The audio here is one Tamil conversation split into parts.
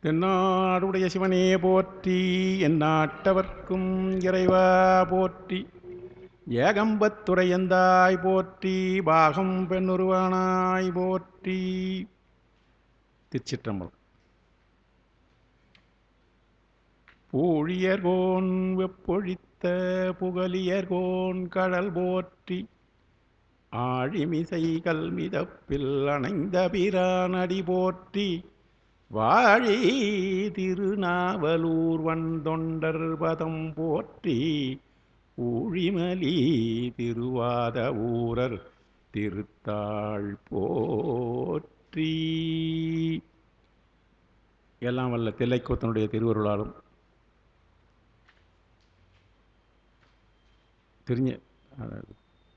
தென்னாடுடைய சிவனே போற்றி, எந்நாட்டவர்க்கும் இறைவா போற்றி. ஏகம்பத்துரையந்தாய் போற்றி, பாகம் பெண்ணுருவானாய் போற்றி. திருச்சிற்றம்பலம். பூழியர்கோன் வெப்பொழித்த புகலியர்கோன் கடல் போற்றி, ஆழிமிசை கல்மிதப்பில் அணைந்த பிரானடி போற்றி, வாழி திருநாவலூர் வந்தொண்டர் பதம் போற்றி, ஊழிமலி திருவாத ஊரர் திருத்தாள் போற்றி. எல்லாம் வல்ல தில்லைக்கூத்தனுடைய திருவருளாலும்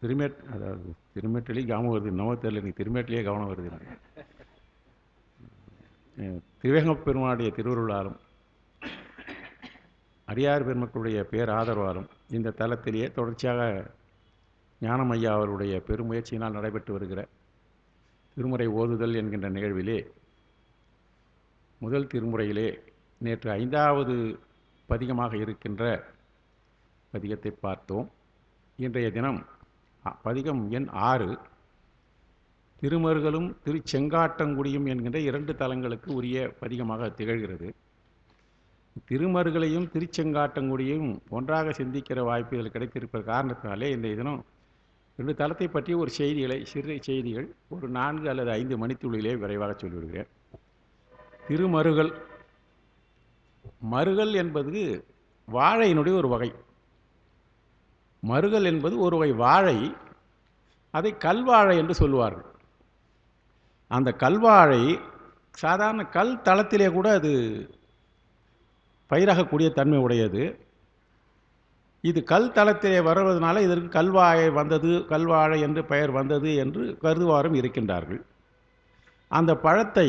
திருமேட்டிலேயே கவனம் வருது, நம்ம தெரியல, நீ திருமேட்டிலேயே கவனம் வருது. திரிவேகப் பெருமானுடைய திருவருளாலும் அடியார் பெருமக்களுடைய பேராதரவாலும் இந்த தலத்திலேயே தொடர்ச்சியாக ஞானமையா அவருடைய பெருமுயற்சியினால் நடைபெற்று வருகிற திருமுறை ஓதுதல் என்கின்ற நிகழ்விலே முதல் திருமுறையிலே நேற்று 5வது பதிகமாக இருக்கின்ற பதிகத்தை பார்த்தோம். இன்றைய தினம் பதிகம் எண் 6, திருமருகலும் திருச்செங்காட்டங்குடியும் என்கின்ற 2 தலங்களுக்கு உரிய பதிகமாக திகழ்கிறது. திருமருகலையும் திருச்செங்காட்டங்குடியும் ஒன்றாக சிந்திக்கிற வாய்ப்பு இதில் கிடைத்திருக்கிற காரணத்தினாலே இன்றைய தினம் 2 தலத்தை பற்றி ஒரு செய்திகளை, சிறு செய்திகள், ஒரு 4 அல்லது 5 மணித்துளியிலே விரைவாக சொல்லிவிடுகிறேன். திருமருகல். மருகல் என்பது வாழையினுடைய ஒரு வகை. மருகல் என்பது ஒரு வகை வாழை. அதை கல்வாழை என்று சொல்லுவார்கள். அந்த கல்வாழை சாதாரண கல் தளத்திலே கூட அது பயிராகக்கூடிய தன்மை உடையது. இது கல் தளத்திலே வருவதனால இதற்கு கல்வாழை வந்தது, கல்வாழை என்று பெயர் வந்தது என்று கருதுவாரும் இருக்கின்றார்கள். அந்த பழத்தை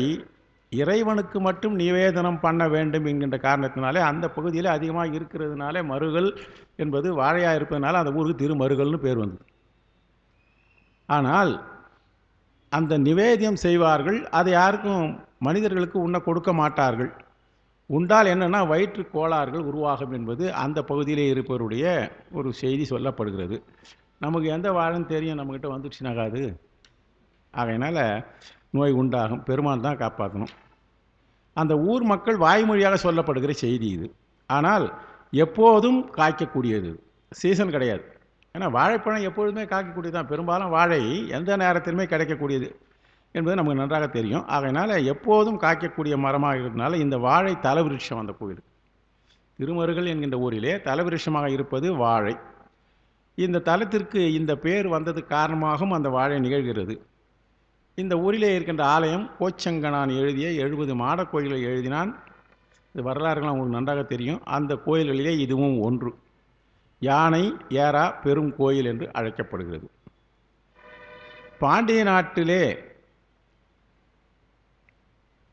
இறைவனுக்கு மட்டும் நிவேதனம் பண்ண வேண்டும் என்கின்ற காரணத்தினாலே அந்த பகுதியில் அதிகமாக இருக்கிறதுனாலே மருகல் என்பது வாழையாக இருப்பதனால அந்த ஊருக்கு திருமருகல்னு பேர் வந்தது. ஆனால் அந்த நிவேதியம் செய்வார்கள், அதை யாருக்கும் மனிதர்களுக்கு உண்ண கொடுக்க மாட்டார்கள். உண்டால் என்னென்னா வயிற்று கோளாறுகள் உருவாகும் என்பது அந்த பகுதியிலே இருப்பவருடைய ஒரு செய்தி சொல்லப்படுகிறது. நமக்கு எந்த வாழைன்னு தெரியும், நம்மக்கிட்ட வந்துடுச்சுனாகாது. ஆகையினால நோய் உண்டாகும், பெருமான் தான் காப்பாற்றணும். அந்த ஊர் மக்கள் வாய்மொழியாக சொல்லப்படுகிற செய்தி இது. ஆனால் எப்போதும் காய்க்கக்கூடியது, சீசன் கிடையாது. ஏன்னா வாழைப்பழம் எப்பொழுதுமே காய்க்கக்கூடியது தான். பெரும்பாலும் வாழை எந்த நேரத்திலுமே கிடைக்கக்கூடியது என்பது நமக்கு நன்றாக தெரியும். ஆகையினால எப்போதும் காய்க்கக்கூடிய மரமாக இருந்தனால இந்த வாழை தலவிருஷம் அந்த கோயில். திருமருகல் என்கின்ற ஊரிலே தலவிருஷமாக இருப்பது வாழை. இந்த தலத்திற்கு இந்த பேர் வந்தது காரணமாகவும் அந்த வாழை நிகழ்கிறது. இந்த ஊரிலே இருக்கின்ற ஆலயம் கோச்சங்கனான் எழுதிய 70 மாட கோயில்களை எழுதினான். இது வரலாறுகள்லாம் உங்களுக்கு நன்றாக தெரியும். அந்த கோயில்களிலே இதுவும் ஒன்று. யானை ஏரா பெரும் கோயில் என்று அழைக்கப்படுகிறது. பாண்டிய நாட்டிலே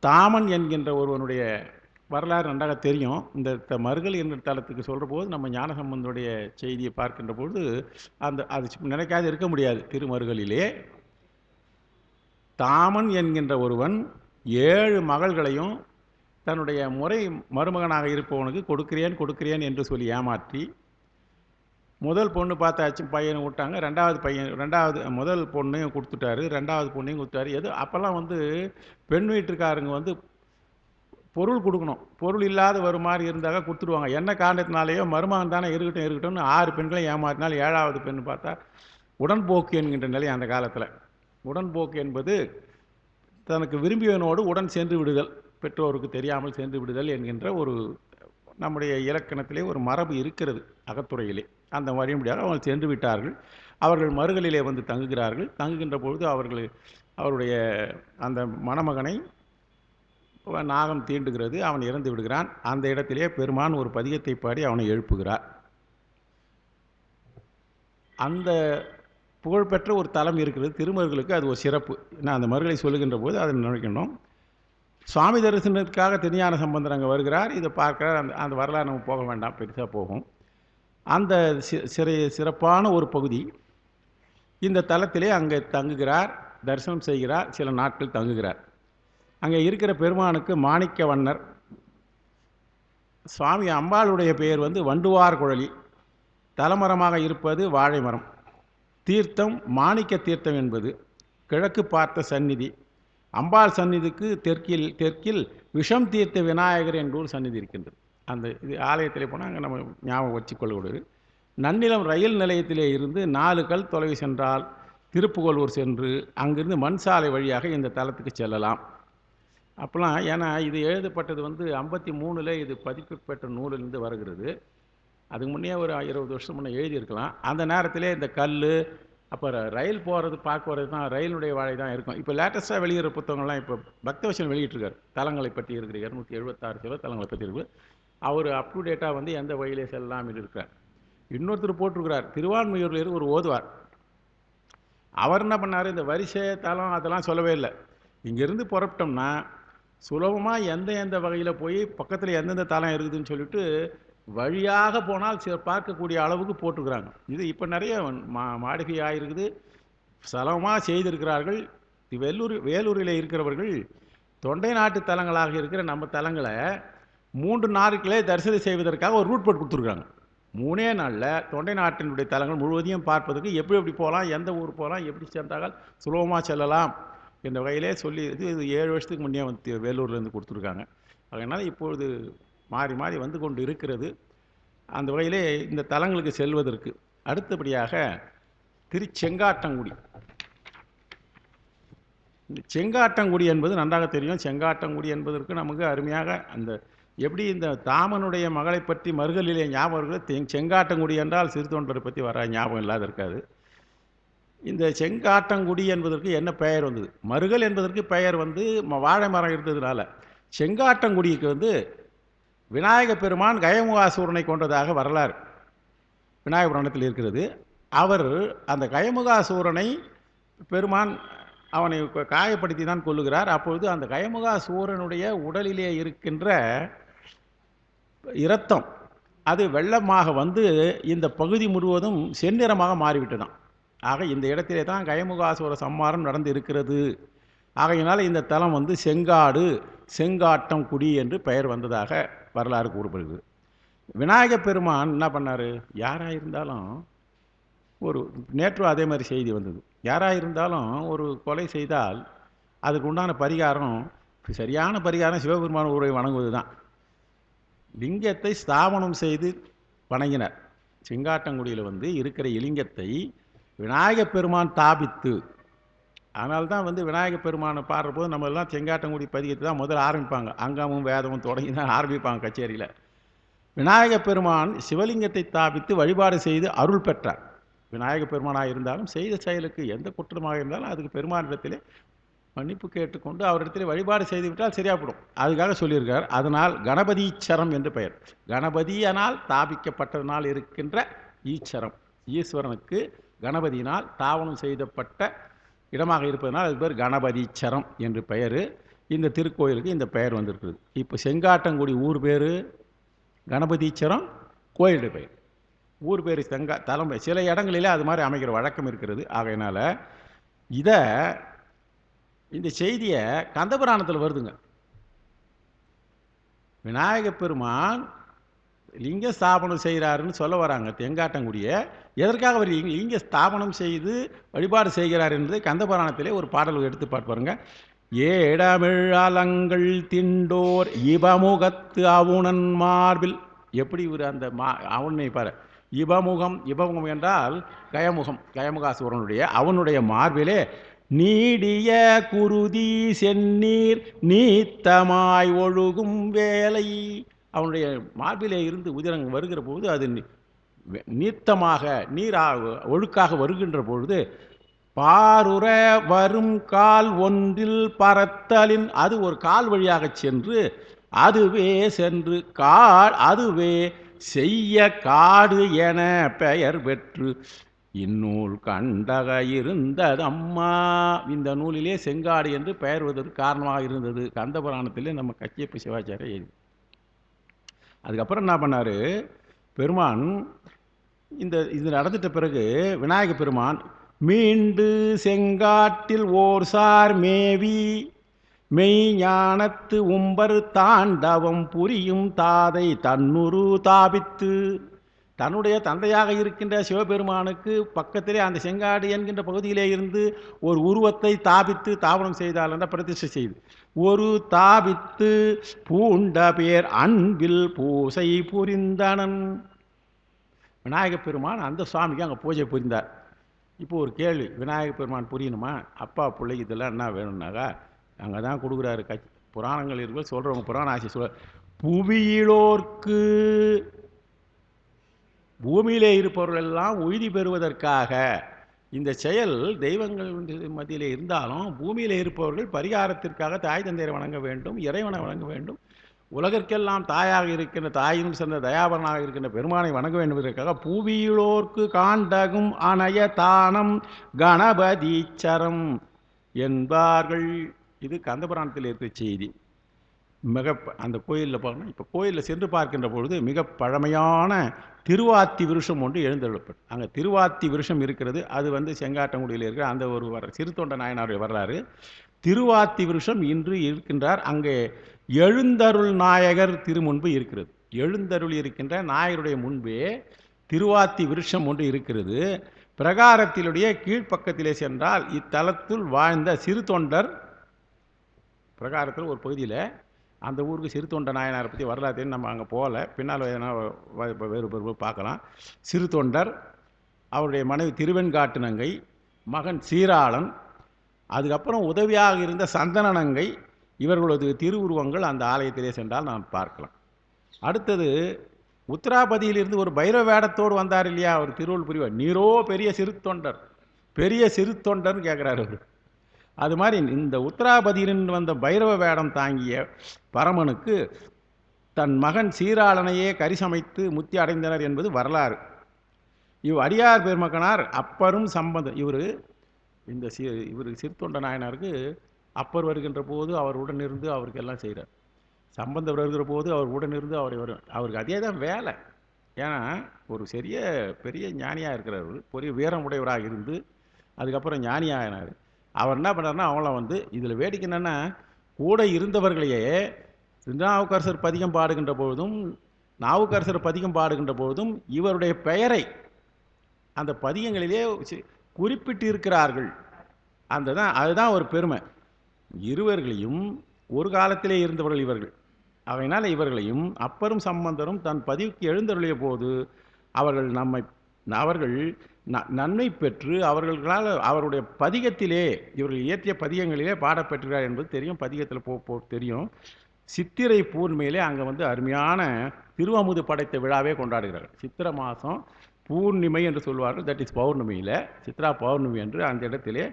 தாமன் என்கின்ற ஒருவனுடைய வரலாறு நன்றாக தெரியும். இந்த மருகல் என்ற தலத்துக்கு சொல்கிற போது நம்ம ஞானசம்பந்தனுடைய செய்தியை பார்க்கின்ற பொழுது அது நினைக்காது இருக்க முடியாது. திருமருகலிலே தாமன் என்கின்ற ஒருவன் 7 மகள்களையும் தன்னுடைய முறை மருமகனாக இருப்பவனுக்கு கொடுக்கிறேன் என்று சொல்லி ஏமாற்றி, முதல் பொண்ணு பார்த்தாச்சு, பையனை விட்டாங்க. முதல் பொண்ணையும் கொடுத்துட்டாரு, 2வது பொண்ணையும் கொடுத்தாரு. அப்போல்லாம் பெண் வீட்டுக்காரங்க பொருள் கொடுக்கணும். பொருள் இல்லாத ஒரு மாதிரி இருந்தாக கொடுத்துடுவாங்க. என்ன காரணத்தினாலேயோ மருமகன் தானே இருக்கட்டும்னு 6 பெண்களையும் ஏமாற்றினால் 7வது பெண் பார்த்தா உடன்போக்கு என்கின்ற நிலை. அந்த காலத்தில் உடன்போக்கு என்பது தனக்கு விரும்பியவனோடு உடன் சென்று விடுதல், பெற்றோருக்கு தெரியாமல் சென்று விடுதல் என்கின்ற ஒரு நம்முடைய இலக்கணத்திலே ஒரு மரபு இருக்கிறது அகத்துறையிலே. அந்த வழிமுடியாக அவர்கள் சென்று விட்டார்கள். அவர்கள் மருகலிலே தங்குகிறார்கள். தங்குகின்ற பொழுது அவருடைய அந்த மணமகனை நாகம் தீண்டுகிறது. அவன் இறந்து விடுகிறான். அந்த இடத்திலே பெருமான் ஒரு பதிகத்தை பாடி அவனை எழுப்புகிறார். அந்த புகழ்பெற்ற ஒரு தலம் இருக்கிறது திருமருகலுக்கு. அது ஒரு சிறப்பு. நான் அந்த மருகலை சொல்லுகின்ற போது அதை நினைக்கணும். சுவாமி தரிசனத்துக்காக திருஞான சம்பந்தர் அங்கே வருகிறார். இதை பார்க்கிறார். அந்த வரலாறு நம்ம போக வேண்டாம், பெருசாக போகும். அந்த சிறப்பான ஒரு பகுதி. இந்த தலத்திலே அங்கே தங்குகிறார், தரிசனம் செய்கிறார், சில நாட்கள் தங்குகிறார். அங்கே இருக்கிற பெருமானுக்கு மாணிக்க வண்ணர் சுவாமி அம்பாளுடைய பெயர் வந்து வண்டுவார் குழலி. தலமரமாக இருப்பது வாழை மரம். தீர்த்தம் மாணிக்க தீர்த்தம் என்பது. கிழக்கு பார்த்த சந்நிதி. அம்பாள் சந்நிதிக்கு தெற்கில் விஷம் தீர்த்த விநாயகர் என்ற ஒரு சந்நிதி இருக்கின்றது. அந்த இது ஆலயத்தில் போனால் அங்கே நம்ம ஞாபகம் வச்சுக்கொள்ளக்கூடியது. நன்னிலம் ரயில் நிலையத்திலே இருந்து 4 கல் தொலைவு சென்றால் திருப்புகலூர் சென்று அங்கிருந்து மண் சாலை வழியாக இந்த தலத்துக்கு செல்லலாம். அப்போலாம் ஏன்னா இது எழுதப்பட்டது வந்து 53 இது பதிப்பு பெற்ற நூலிலிருந்து வருகிறது. அதுக்கு முன்னே ஒரு 20 வருஷம் முன்னே எழுதியிருக்கலாம். அந்த நேரத்திலே இந்த கல் அப்புறம் ரயில் போகிறது பார்க்குறது தான் ரயிலுடைய வாழை தான் இருக்கும். இப்போ லேட்டஸ்ட்டாக வெளியிடுற புத்தகங்கள்லாம் இப்போ பக்தவச்சன் வெளியிட்டிருக்கார். தலங்களை பற்றி இருக்கிற 276 சில தலங்களை பற்றி இருக்குது. அவர் அப் டு டேட்டாக வந்து எந்த வழியிலே செல்லலாம் இருக்கிறார். இன்னொருத்தர் போட்டிருக்கிறார், திருவான்மையூரில் ஒரு ஓதுவார். அவர் என்ன பண்ணார், இந்த வரிசை தலம் அதெல்லாம் சொல்லவே இல்லை. இங்கேருந்து புறப்பட்டோம்னா சுலபமாக எந்த வகையில் போய் பக்கத்தில் எந்தெந்த தலம் இருக்குதுன்னு சொல்லிட்டு வழியாக போனால் பார்க்கக்கூடிய அளவுக்கு போட்டுக்கிறாங்க. இது இப்போ நிறைய மாடிகை ஆகிருக்குது, சலமாக செய்திருக்கிறார்கள். வேலூரில் இருக்கிறவர்கள் தொண்டை நாட்டு தலங்களாக இருக்கிற நம்ம தலங்களை 3 நாட்களே தரிசனம் செய்வதற்காக ஒரு ரூட் போட்டு கொடுத்துருக்காங்க. 3 நாளில் தொண்டை நாட்டினுடைய தலங்கள் முழுவதையும் பார்ப்பதற்கு எப்படி போகலாம், எந்த ஊர் போகலாம், எப்படி சென்றால் சுலபமாக செல்லலாம் என்ற வகையிலே சொல்லி இது 7 வருஷத்துக்கு முன்னே வந்து வேலூர்லேருந்து கொடுத்துருக்காங்க. அதனால் இப்பொழுது மாறி மாறி வந்து கொண்டு இருக்கிறது. அந்த வகையிலே இந்த தலங்களுக்கு செல்வதற்கு அடுத்தபடியாக திருச்செங்காட்டங்குடி. இந்த செங்காட்டங்குடி என்பது நன்றாக தெரியும். செங்காட்டங்குடி என்பதற்கு நமக்கு அருமையாக அந்த எப்படி இந்த தாமனுடைய மகளை பற்றி மருகலிலே ஞாபகம் இருக்குது, செங்காட்டங்குடி என்றால் சிறு தொண்டரை பற்றி வர ஞாபகம் இல்லாத இருக்காது. இந்த செங்காட்டங்குடி என்பதற்கு என்ன பெயர் வந்தது? மருகல் என்பதற்கு பெயர் வந்து வாழை மரம் இருந்ததுனால செங்காட்டங்குடிக்கு வந்து விநாயக பெருமான் கயமுகாசூரனை கொண்டதாக வரலாறு விநாயக புராணத்தில் இருக்கிறது. அவர் அந்த கயமுகாசூரனை பெருமான் அவனை காயப்படுத்தி தான் கொல்லுகிறார். அப்பொழுது அந்த கயமுகாசூரனுடைய உடலிலே இருக்கின்ற இரத்தம் அது வெள்ளமாக வந்து இந்த பகுதி முழுவதும் செந்நிறமாக மாறிவிட்டுதான். ஆக இந்த இடத்திலே தான் கயமுகாசூர சம்மாரம் நடந்து இருக்கிறது. ஆகையினால் இந்த தலம் வந்து செங்காடு செங்காட்டம் குடி என்று பெயர் வந்ததாக வரலாறு கூறப்படுகிறது. விநாயக பெருமான் என்ன பண்ணார், யாராக இருந்தாலும் ஒரு நேற்று அதே மாதிரி செய்தி வந்தது, யாராக இருந்தாலும் ஒரு கொலை செய்தால் அதுக்கு உண்டான பரிகாரம், சரியான பரிகாரம் சிவபெருமான் ஊரை வணங்குவது தான். லிங்கத்தை ஸ்தாபனம் செய்து வணங்கினார். செங்காட்டங்குடியில் வந்து இருக்கிற இலிங்கத்தை விநாயக பெருமான் தாபித்து, அதனால்தான் வந்து விநாயக பெருமானை பாடுற போது நம்ம எல்லாம் செங்காட்டங்குடி பதிகத்தை தான் முதல்ல ஆரம்பிப்பாங்க. அங்கமும் வேதமும் தொடங்கி தான் ஆரம்பிப்பாங்க கச்சேரியில். விநாயக பெருமான் சிவலிங்கத்தை தாபித்து வழிபாடு செய்து அருள் பெற்றார். விநாயக பெருமானாக இருந்தாலும் செய்த செயலுக்கு எந்த குற்றமாக இருந்தாலும் அதுக்கு பெருமானிடத்திலே மன்னிப்பு கேட்டுக்கொண்டு அவரிடத்திலே வழிபாடு செய்து விட்டால் சரியாப்படும். அதுக்காக சொல்லியிருக்கார். அதனால் கணபதீச்சரம் என்று பெயர். கணபதியினால் தாபிக்கப்பட்டதனால் இருக்கின்ற ஈச்சரம், ஈஸ்வரனுக்கு கணபதியினால் தாவனம் செய்யப்பட்ட இடமாக இருப்பதனால் அது பேர் கணபதீச்சரம் என்று பெயர். இந்த திருக்கோயிலுக்கு இந்த பெயர் வந்திருக்குது. இப்போ செங்காட்டங்குடி ஊர் பேர், கணபதீச்சரம் கோயிலுடைய பெயர். ஊர் பேர் தலைமை. சில இடங்களிலே அது மாதிரி அமைக்கிற வழக்கம் இருக்கிறது. ஆகையினால இந்த செய்தியை கந்தபுராணத்தில் வருதுங்க. விநாயக பெருமான் லிங்க ஸ்தாபனம் செய்கிறாருன்னு சொல்ல வராங்க. தெங்காட்டங்குடியை எதற்காக அவர் லிங்க ஸ்தாபனம் செய்து வழிபாடு செய்கிறார் என்பதை கந்தபுராணத்திலே ஒரு பாடல் எடுத்து பாருங்க. ஏடமிழலங்கள் திண்டோர் இபமுகத்து அவுணன் மார்பில். எப்படி இவர் அந்த அவனை பாரு, இபமுகம். இபமுகம் என்றால் கயமுகம், கயமுகாசுரனுடைய அவனுடைய மார்பிலே நீடிய குருதி செந்நீர் நீத்தமாய் ஒழுகும் வேலை. அவனுடைய மார்பிலே இருந்து உதிரம் வருகிற பொழுது அது நீத்தமாக ஒழுக்காக வருகின்ற பொழுது பாருற வரும் கால் ஒன்றில் பரத்தலின், அது ஒரு கால் வழியாக சென்று அதுவே செய்ய காடு என பெயர் பெற்று இந்நூல் கண்டக இருந்ததம்மா. இந்த நூலிலே செங்காடு என்று பெயர்வதற்கு காரணமாக இருந்தது. கந்தபுராணத்திலே நம்ம கச்சியப்ப சிவாச்சாரிய எழுதி. அதுக்கப்புறம் என்ன பண்ணார் பெருமான், இது நடந்துட்ட பிறகு விநாயக பெருமான் மீண்டு செங்காட்டில் ஓர் சார் மேவி மெய்ஞானத்து உம்பர் தாண்டவம் புரியும் தாதை தன்னுரு தாபித்து, தன்னுடைய தந்தையாக இருக்கின்ற சிவபெருமானுக்கு பக்கத்திலே அந்த செங்காடு என்கின்ற பகுதியிலே இருந்து ஒரு உருவத்தை தாபித்து தாபனம் செய்தால் என்ற பிரதிஷ்டை செய்து ஒரு தாபித்து பூண்ட பேர் அன்பில் பூசை புரிந்தனன். விநாயகப் பெருமான் அந்த சுவாமிக்கு அங்கே பூஜை புரிந்தார். இப்போ ஒரு கேள்வி, விநாயகப் பெருமான் புரியணுமா? அப்பா பிள்ளைக்கு இதெல்லாம் என்ன வேணும்னாக்கா அங்கே தான் கொடுக்குறாரு. புராணங்கள் இருக்கு சொல்கிறவங்க புராண ஆசி சொல்ல, புவியிலோர்க்கு பூமியிலே இருப்பவர்கள் எல்லாம் உய்தி பெறுவதற்காக இந்த செயல் தெய்வங்கள் மத்தியிலே இருந்தாலும் பூமியிலே இருப்பவர்கள் பரிகாரத்திற்காக தாய் தந்தையரை வணங்க வேண்டும், இறைவனை வணங்க வேண்டும், உலகிற்கெல்லாம் தாயாக இருக்கின்ற தாயினும் சேர்ந்த தயாபரனாக இருக்கின்ற பெருமானை வணங்க வேண்டும் என்பதற்காக பூவியிலோர்க்கு காண்டகும் அணைய தானம் கணபதீச்சரம் என்பார்கள். இது கந்தபுராணத்தில் இருக்கிற செய்தி. மிக அந்த கோயிலில் பார்க்கணும். இப்போ கோயிலில் சென்று பார்க்கின்ற பொழுது மிக பழமையான திருவாத்தி விருஷம் ஒன்று எழுந்தருளப்படும். அங்கே திருவாத்தி விருஷம் இருக்கிறது. அது செங்காட்டங்குடியில் இருக்கிற அந்த ஒரு சிறுத்தொண்ட நாயனாருடைய வரலாறு. திருவாத்தி விருஷம் இன்று இருக்கின்றார். அங்கே எழுந்தருள் நாயகர் திருமுன்பு இருக்கிறது. எழுந்தருள் இருக்கின்ற நாயருடைய முன்பே திருவாத்தி விருஷம் ஒன்று இருக்கிறது. பிரகாரத்திலுடைய கீழ்ப்பக்கத்திலே சென்றால் இத்தலத்தில் வாழ்ந்த சிறு தொண்டர், பிரகாரத்தில் ஒரு பகுதியில் அந்த ஊருக்கு சிறு தொண்ட நாயனாரை பற்றி வரலாற்றையும் நம்ம அங்கே போகல, பின்னால் வேறு பார்க்கலாம். சிறு தொண்டர், அவருடைய மனைவி திருவெண்காட்டு நங்கை, மகன் சீராளன், அதுக்கப்புறம் உதவியாக இருந்த சந்தனநங்கை, இவர்களது திருவுருவங்கள் அந்த ஆலயத்திலே சென்றால் நாம் பார்க்கலாம். அடுத்தது உத்தராபதியிலிருந்து ஒரு பைரவ வேடத்தோடு வந்தார் இல்லையா, அவர் திருவள்ளுவர் புரிவார். நீரோ பெரிய சிறு தொண்டர், பெரிய சிறு தொண்டர்னு கேட்குறாரு அவர். அது மாதிரி இந்த உத்தராபதியிலிருந்து வந்த பைரவ வேடம் தாங்கிய பரமனுக்கு தன் மகன் சீராளனையே கரிசமைத்து முத்தி அடைந்தனர் என்பது வரலாறு. அடியார் பெருமகனார் அப்பரும் சம்பந்தம். இவர் சிறுத்தொண்ட நாயனாருக்கு அப்பர் வருகின்ற போது அவர் உடனிருந்து அவருக்கு எல்லாம் செய்கிறார். சம்பந்தர் வருகிற போது அவர் உடனிருந்து அவருக்கு அதே தான் வேலை. ஏன்னா ஒரு பெரிய ஞானியாக இருக்கிறவர், பெரிய வீரம் உடையவராக இருந்து அதுக்கப்புறம் ஞானியாகினார். அவர் என்ன பண்ணுறாருன்னா, அவங்கள இதில் வேடிக்கை என்னென்னா, கூட இருந்தவர்களையே திருநாவுக்கரசர் பதிகம் பாடுகின்ற பொழுதும் நாவுக்கரசர் பதிகம் பாடுகின்ற பொழுதும் இவருடைய பெயரை அந்த பதிகங்களிலே குறிப்பிட்டு இருக்கிறார்கள். அதுதான் ஒரு பெருமை. இருவர்களையும் ஒரு காலத்திலே இருந்தவர்கள் இவர்கள். அதனால் இவர்களையும் அப்பரும் சம்பந்தரும் தன் பதிவுக்கு எழுந்தருளிய போது அவர்கள் நன்மை பெற்று அவர்களால் அவருடைய பதிகத்திலே இவர்கள் இயற்றிய பதிகங்களிலே பாடப்பெற்றார் என்பது தெரியும். பதிகத்தில் தெரியும். சித்திரை பூர்ணிமையிலே அங்கே அருமையான திருவமுது படைத்த விழாவே கொண்டாடுகிறார்கள். சித்திரை மாதம் பூர்ணிமை என்று சொல்வார்கள். தட் இஸ் பௌர்ணமியில், சித்ரா பௌர்ணமி என்று அந்த இடத்திலே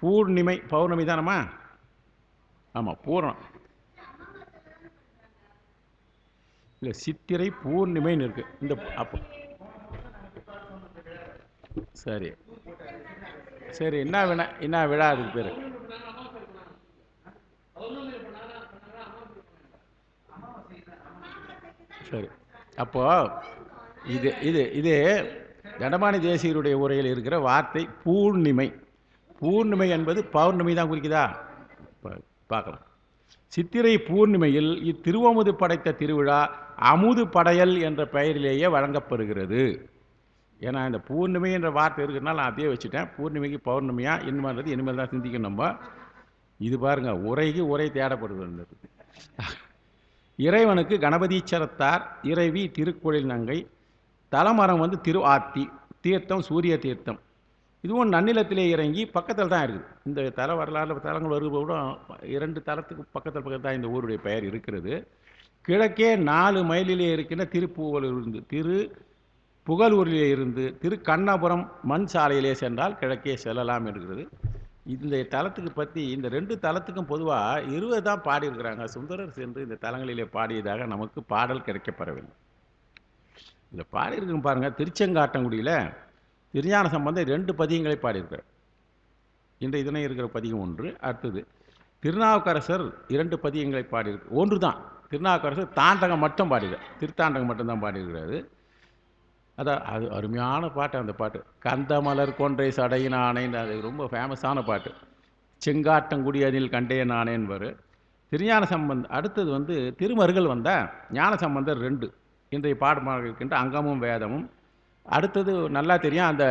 பூர்ணிமை, பௌர்ணமி தானம்மா? ஆமாம், பூர்ணம் இல்லை, சித்திரை பூர்ணிமைன்னு இருக்கு. இந்த அப்போ சரி சரி, என்ன விழா அதுக்கு பேர்? சரி, அப்போ இது தண்டபாணி தேசியருடைய உரையில் இருக்கிற வார்த்தை பூர்ணிமை. பூர்ணிமை என்பது பௌர்ணமி தான் குறிக்குதா? பார்க்கலாம். சித்திரை பூர்ணிமையில் இத்திருவமுது படைத்த திருவிழா அமுது படையல் என்ற பெயரிலேயே வழங்கப்படுகிறது. ஏன்னா இந்த பூர்ணிமை என்ற வார்த்தை இருக்கிறதுனால நான் அப்படியே வச்சுட்டேன். பூர்ணிமைக்கு பௌர்ணமியா என்னமான்றது இனிமேல் தான் சிந்திக்கணும் நம்ம. இது பாருங்க, உரைக்கு உரை தேடப்படுது. இறைவனுக்கு கணபதீச்சரத்தார், இறைவி திருக்கோயில் நங்கை, தலமரம் திரு ஆத்தி, தீர்த்தம் சூரிய தீர்த்தம். இதுவும் நன்னிலத்திலே இறங்கி பக்கத்தில் தான் இருக்குது. இந்த தல வரலாறு தலங்கள் வரும்போது 2 தலத்துக்கு பக்கத்தில் தான் இந்த ஊருடைய பெயர் இருக்கிறது. கிழக்கே 4 மைலிலே இருக்கின்ற புகலூரிலே இருந்து திருக்கண்ணபுரம் மண் சாலையிலே சென்றால் கிழக்கே செல்லலாம் இருக்கிறது. இந்த தலத்துக்கு பற்றி இந்த 2 தலத்துக்கும் பொதுவாக 20 தான் பாடியிருக்கிறாங்க. சுந்தரர் சென்று இந்த தலங்களிலே பாடியதாக நமக்கு பாடல் கிடைக்கப்பெறவில்லை. இதில் பாடியிருக்கும் பாருங்கள், திருச்செங்காட்டங்குடியில் திருஞான சம்பந்தர் 2 பதிகங்களை பாடியிருக்கிறார். இன்றைய தினம் இருக்கிற பதிகம் ஒன்று. அடுத்தது திருநாவுக்கரசர் 2 பதிகங்களை பாடியிருக்கு. ஒன்று தான் திருநாவுக்கரசர் தாண்டகம் மட்டும் பாடியிருக்கார். திருத்தாண்டகம் மட்டும்தான் பாடியிருக்கிறாரு. அது அருமையான பாட்டு. அந்த பாட்டு கந்தமலர் கொன்றை சடையினானேன்னு, அது ரொம்ப ஃபேமஸான பாட்டு. செங்காட்டங்குடி அதில் கண்டே நானேன்பார். திருஞான சம்பந்தர் அடுத்தது வந்து திருமருகல் வந்தால் ஞான சம்பந்தர் 2 இன்றைய பாடமாக இருக்கின்ற அங்கமும் வேதமும். அடுத்தது நல்லா தெரியும், அந்த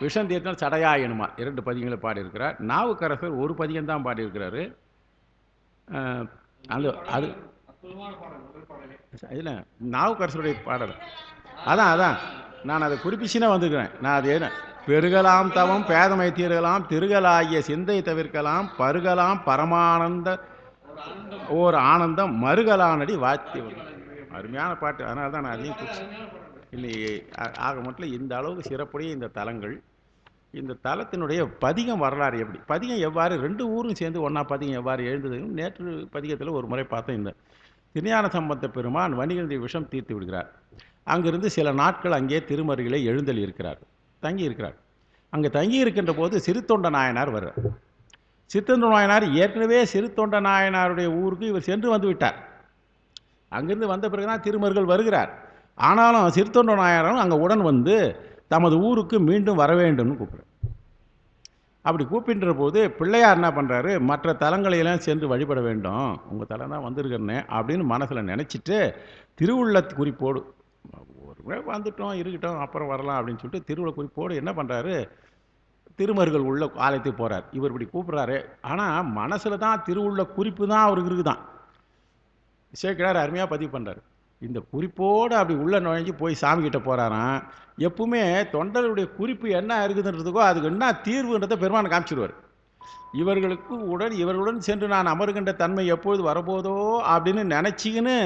விஷம் தீர்த்தம் சடையாயனுமா 2 பதிகங்களை பாடியிருக்கிறார். நாவுக்கரசர் ஒரு பதிகம்தான் பாடியிருக்கிறாரு. அது அது இல்லை, நாவுக்கரசருடைய பாடல். அதான் நான் அதை குறிப்பிச்சுன்னா வந்துக்கிறேன். நான் அது என்ன, பெருகலாம் தவம் பேதமை தீர்கலாம் திருகலாகிய சிந்தை தவிர்க்கலாம் பருகலாம் பரமானந்த ஓர் ஆனந்தம் மருகலானடி வாத்தி வரும். அருமையான பாட்டு. அதனால தான் நான் அதையும் குறிச்சு இல்லை. ஆக மட்டும் இந்த அளவுக்கு சிறப்புடைய இந்த தலங்கள், இந்த தலத்தினுடைய பதிகம் வரலாறு எப்படி, பதிகம் எவ்வாறு 2 ஊரும் சேர்ந்து ஒன்றா பதிகம் எவ்வாறு எழுந்ததுன்னு நேற்று பதிகத்தில் ஒரு முறை பார்த்தேன். இந்த திருஞான சம்பந்த பெருமான் வணிகந்தி விஷம் தீர்த்து விடுகிறார். அங்கிருந்து சில நாட்கள் அங்கே திருமருகிலே எழுந்தல் இருக்கிறார், தங்கி இருக்கிறார். அங்கே தங்கி இருக்கின்ற போது சிறுத்தொண்ட நாயனார் வர்றார். சிறுத்தொண்ட நாயனார் ஏற்கனவே சிறுத்தொண்ட நாயனாருடைய ஊருக்கு இவர் சென்று வந்து விட்டார். அங்கிருந்து வந்த பிறகுதான் திருமருகல் வருகிறார். ஆனாலும் சிறுத்தொண்ட நாயனாரும் அங்கே உடன் வந்து தமது ஊருக்கு மீண்டும் வர வேண்டும்னு கூப்பிட்றார். அப்படி கூப்பின்ற போது பிள்ளையார் என்ன பண்ணுறாரு, மற்ற தலங்களையெல்லாம் சென்று வழிபட வேண்டும், உங்கள் தலம் தான் வந்திருக்கிறேன்னு அப்படின்னு மனசில் நினச்சிட்டு திருவுள்ள குறிப்போடு ஒரு முறை வந்துட்டோம் இருக்கட்டும் அப்புறம் வரலாம் அப்படின்னு சொல்லிட்டு திருவுள்ள குறிப்போடு என்ன பண்ணுறாரு, திருமருகல் உள்ள ஆலயத்துக்கு போகிறார். இவர் இப்படி கூப்பிட்றாரு. ஆனால் மனசில் தான் திருவுள்ள குறிப்பு தான் அவருக்கு இருக்குதான். சேக்கிழார் அருமையாக பதிவு பண்ணுறாரு. இந்த குறிப்போடு அப்படி உள்ள நுழைஞ்சு போய் சாமிக்கிட்ட போகிறாராம். எப்பவுமே தொண்டருடைய குறிப்பு என்ன இருக்குதுன்றதுக்கோ அதுக்கு என்ன தீர்வுன்றதை பெருமானை காமிச்சிடுவார். இவர்களுடன் சென்று நான் அமருகின்ற தன்மை எப்பொழுது வரப்போதோ அப்படின்னு நினச்சிக்கின்னு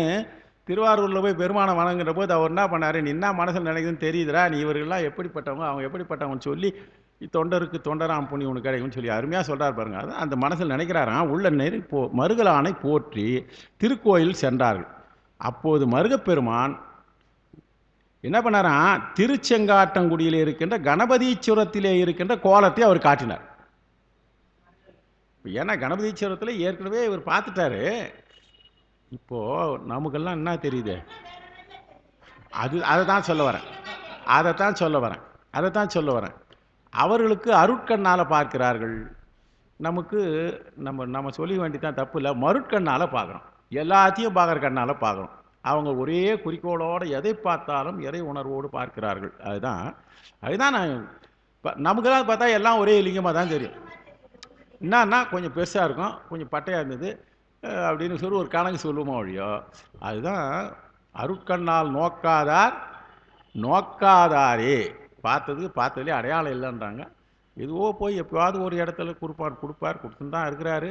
திருவாரூரில் போய் பெருமானை வணங்குகின்ற போது அவர் என்ன பண்ணார், நீ என்ன மனசில் நினைக்குதுன்னு தெரியுதுரா, நீ இவர்கள்லாம் எப்படிப்பட்டவங்க, அவங்க எப்படிப்பட்டவங்கன்னு சொல்லி தொண்டருக்கு தொண்டராம் புண்ணி உனக்கு கிடைக்கும்னு சொல்லி அருமையாக சொல்கிறார் பாருங்க. அதான் அந்த மனசில் நினைக்கிறாராம். உள்ள நெறி மருகலானை போற்றி திருக்கோயில் சென்றார்கள். அப்போது மருகப்பெருமான் என்ன பண்ணாராம், திருச்செங்காட்டங்குடியில் இருக்கின்ற கணபதீஸ்வரத்திலே இருக்கின்ற கோலத்தை அவர் காட்டினார். ஏன்னா கணபதீஸ்வரத்தில் ஏற்கனவே இவர் பார்த்துட்டாரு. இப்போ நமக்கெல்லாம் என்ன தெரியுது, அதைத்தான் சொல்ல வரேன். அவர்களுக்கு அருட்கண்ணால் பார்க்கிறார்கள். நமக்கு நம்ம சொல்ல வேண்டியதான் தப்பு இல்லை, மருட்கண்ணால் பார்க்குறோம், எல்லாத்தையும் பார்க்குற கண்ணால் பார்க்குறோம். அவங்க ஒரே குறிக்கோளோடு எதை பார்த்தாலும் இறை உணர்வோடு பார்க்கிறார்கள். அதுதான் நான் நமக்கெல்லாம் பார்த்தா எல்லாம் ஒரே லிங்கமாக தான் தெரியும். என்னன்னா கொஞ்சம் பெருசாக இருக்கும், கொஞ்சம் பட்டையாக இருந்தது அப்படின்னு சொல்லி ஒரு கணக்கு சொல்லுவோமா ஒழியோ. அதுதான் அருட்கண்ணால் நோக்காதாரே, பார்த்ததுலேயே அடையாளம் இல்லைன்றாங்க. எதுவோ போய் எப்போவாவது ஒரு இடத்துல கொடுத்துன்னு தான் இருக்கிறாரு.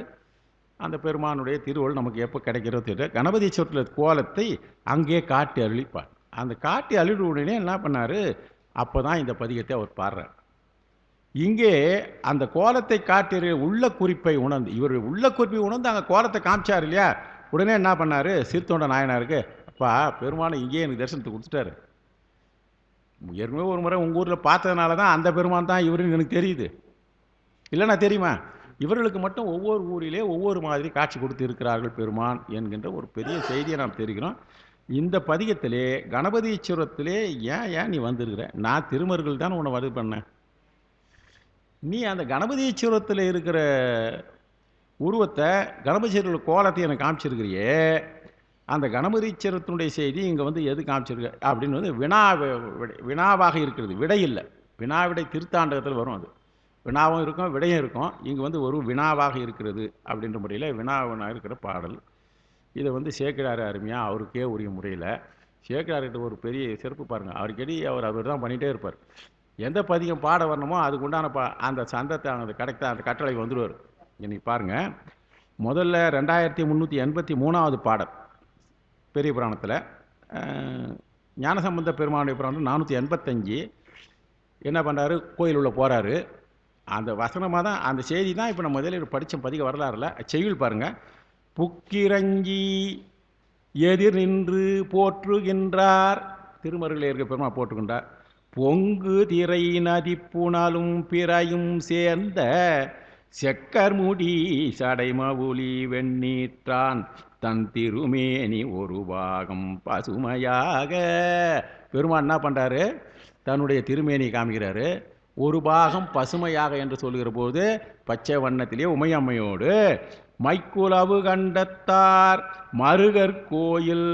அந்த பெருமானுடைய திருவள் நமக்கு எப்போ கிடைக்கிறதோ தெரியல. கணபதீஸ்வரத்தில் கோலத்தை அங்கே காட்டி அருளிப்பார். அந்த காட்டி அருளி உடனே என்ன பண்ணார், அப்போ தான் இந்த பதிகத்தை அவர் பாடுறார். இங்கே அந்த கோலத்தை காட்டி உள்ள குறிப்பை உணர்ந்து, இவர் உள்ள குறிப்பை உணர்ந்து அங்கே கோலத்தை காமிச்சார் இல்லையா. உடனே என்ன பண்ணார், சிறுத்தொண்ட நாயனாருக்கு, அப்பா பெருமானை இங்கேயே எனக்கு தரிசனத்தை கொடுத்துட்டாரு. ஏற்கனவே ஒரு முறை உங்கள் ஊரில் பார்த்ததுனால தான் அந்த பெருமான் தான் இவருன்னு எனக்கு தெரியுது, இல்லைன்னா தெரியுமா. இவர்களுக்கு மட்டும் ஒவ்வொரு ஊரிலே ஒவ்வொரு மாதிரி காட்சி கொடுத்து இருக்கிறார்கள் பெருமான் என்கின்ற ஒரு பெரிய செய்தியை நாம் தெரிகிறோம். இந்த பதிகத்திலே கணபதீஸ்வரத்திலே ஏன் நீ வந்திருக்கிற, நான் திருமருகல் தான் உன்னை இது பண்ணேன், நீ அந்த கணபதீஸ்வரத்தில் இருக்கிற உருவத்தை கணபதீஸ்வரர் கோலத்தை எனக்கு காமிச்சிருக்கிறியே, அந்த கணபதீஸ்வரத்தினுடைய செய்தி இங்கே வந்து எது காமிச்சிருக்கு அப்படின்னு வந்து வினாவாக இருக்கிறது, விடை இல்லை. வினாவிடை திருத்தாண்டகத்தில் வரும். அது வினாவும் இருக்கும் விடையும் இருக்கும். இங்கே வந்து ஒரு வினாவாக இருக்கிறது அப்படின்ற முறையில் வினாவாக இருக்கிற பாடல். இதை வந்து சேக்கிழார் அருமையாக அவருக்கே உரிய முறையில், சேக்கிழார்கிட்ட ஒரு பெரிய சிறப்பு பாருங்கள். அவருக்கடி அவர் தான் பண்ணிகிட்டே இருப்பார். எந்த பதிகம் பாட வரணுமோ அதுக்கு உண்டான அந்த சந்தத்தை அந்த கட்டளை வந்துடுவார். இன்னைக்கு பாருங்கள், முதல்ல 2383வது பாடல் பெரிய புராணத்தில், ஞானசம்பந்த பெருமானுடைய புராணம் 485. என்ன பண்ணுறாரு, கோயில் உள்ள போகிறாரு. அந்த வசனமாக தான் அந்த செய்தி தான் இப்போ நம்ம முதலில் படித்த பதிக வரலாறுல செய்யுள் பாருங்கள். புக்கிரஞ்சி எதிர் நின்று போற்றுகின்றார், திருமருகில் இருக்க பெருமா போற்றுகின்றார். பொங்கு திரை நதிப்புணலும் பிறையும் சேர்ந்த செக்கர்முடி சடைமவுலி வெண்ணீற்றான் தன் திருமேனி ஒரு பாகம் பசுமையாக. பெருமான் என்ன பண்ணுறாரு, தன்னுடைய திருமேனி காமிக்கிறாரு. ஒரு பாகம் பசுமையாக என்று சொல்லுகிற போது பச்சை வண்ணத்திலே உமையம்மையோடு மைக்குலவு கண்டத்தார் மருகர் கோயில்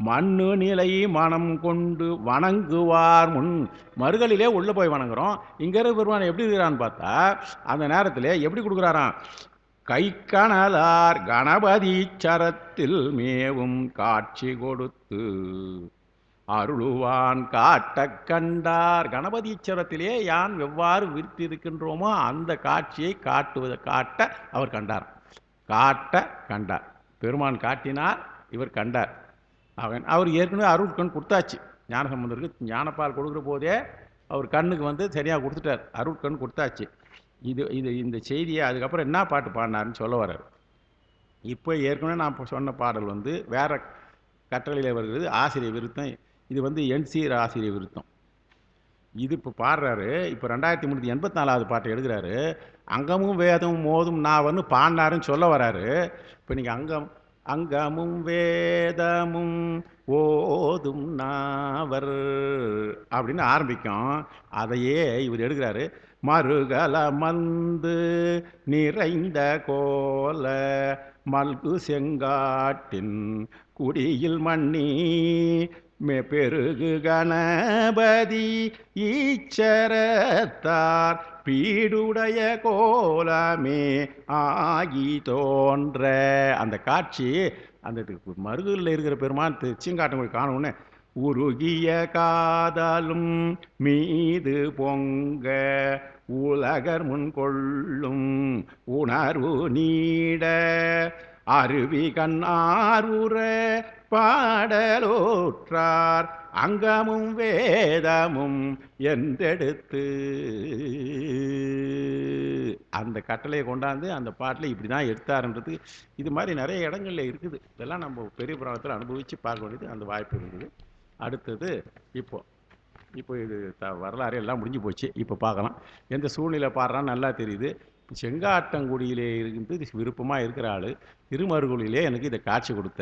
மண்ணு நிலை மனம் கொண்டு வணங்குவார் முன். மருகலிலே உள்ளே போய் வணங்குறோம். இங்கே இருக்கிற பெருமான் எப்படி இருக்கிறான்னு பார்த்தா அந்த நேரத்தில் எப்படி கொடுக்குறாராம்? கை கணலார் கணபதி சரத்தில் மேவும் காட்சி கொடுத்து அருளுவான் காட்ட கண்டார். கணபதீச்சரத்திலே யான் எவ்வாறு விரித்திருக்கின்றோமோ அந்த காட்சியை காட்ட அவர் கண்டார். காட்ட கண்டார். பெருமான் காட்டினார், இவர் கண்டார். அவர் ஏற்கனவே அருட்கண் கொடுத்தாச்சு. ஞானசம்பந்தருக்கு ஞானப்பால் கொடுக்குற போதே அவர் கண்ணுக்கு சரியாக கொடுத்துட்டார். அருட்கண் கொடுத்தாச்சு. இந்த செய்தியை அதுக்கப்புறம் என்ன பாட்டு பாடினார்னு சொல்ல வர்றார். இப்போ ஏற்கனவே நான் சொன்ன பாடல் வேற கட்டளையில் வருகிறது, ஆசிரியர் விருத்தம். இது என்சீர் ஆசிரியர் விருத்தம். இது இப்போ பாடுறாரு. இப்போ 2384வது பாட்டை எடுக்கிறாரு. அங்கமும் வேதமும் மோதும் நாவன்னு பாடினாருன்னு சொல்ல வராரு. இப்போ நீங்கள் அங்கமும் வேதமும் ஓதும் நாவர் அப்படின்னு ஆரம்பிக்கும். அதையே இவர் எடுக்கிறாரு. மறுகல மந்து நிறைந்த கோல மல்கு செங்காட்டின் குடியில் மண்ணி பெருகு கணபதி ஈச்சரத்தார் பீடுடைய கோலமே ஆகி தோன்ற. அந்த காட்சி அந்த மருகில் இருக்கிற பெருமான் திருச்செங்காட்டம் காணணுன்னு உருகிய காதலும் மீது பொங்க உலகர் முன் கொள்ளும் உணர்வு நீட அருவி கண்ணாருற பாடலோற்றார் அங்கமும் வேதமும் என்றெடுத்து. அந்த கட்டளையை கொண்டாந்து அந்த பாட்டில் இப்படி தான் எடுத்தாருன்றது இது மாதிரி நிறைய இடங்கள்ல இருக்குது. இதெல்லாம் நம்ம பெரிய புராணத்தில் அனுபவித்து பார்க்க வேண்டியது அந்த வாய்ப்பு இருக்குது. அடுத்தது இப்போ இது வரலாறு எல்லாம் முடிஞ்சு போச்சு. இப்போ பார்க்கலாம் எந்த சூழ்நிலை பாடுறான்னு நல்லா தெரியுது. செங்காட்டங்குடியிலே இருந்து விருப்பமாக இருக்கிற ஆள் திருமருகூரிலே எனக்கு இதை காட்சி கொடுத்த.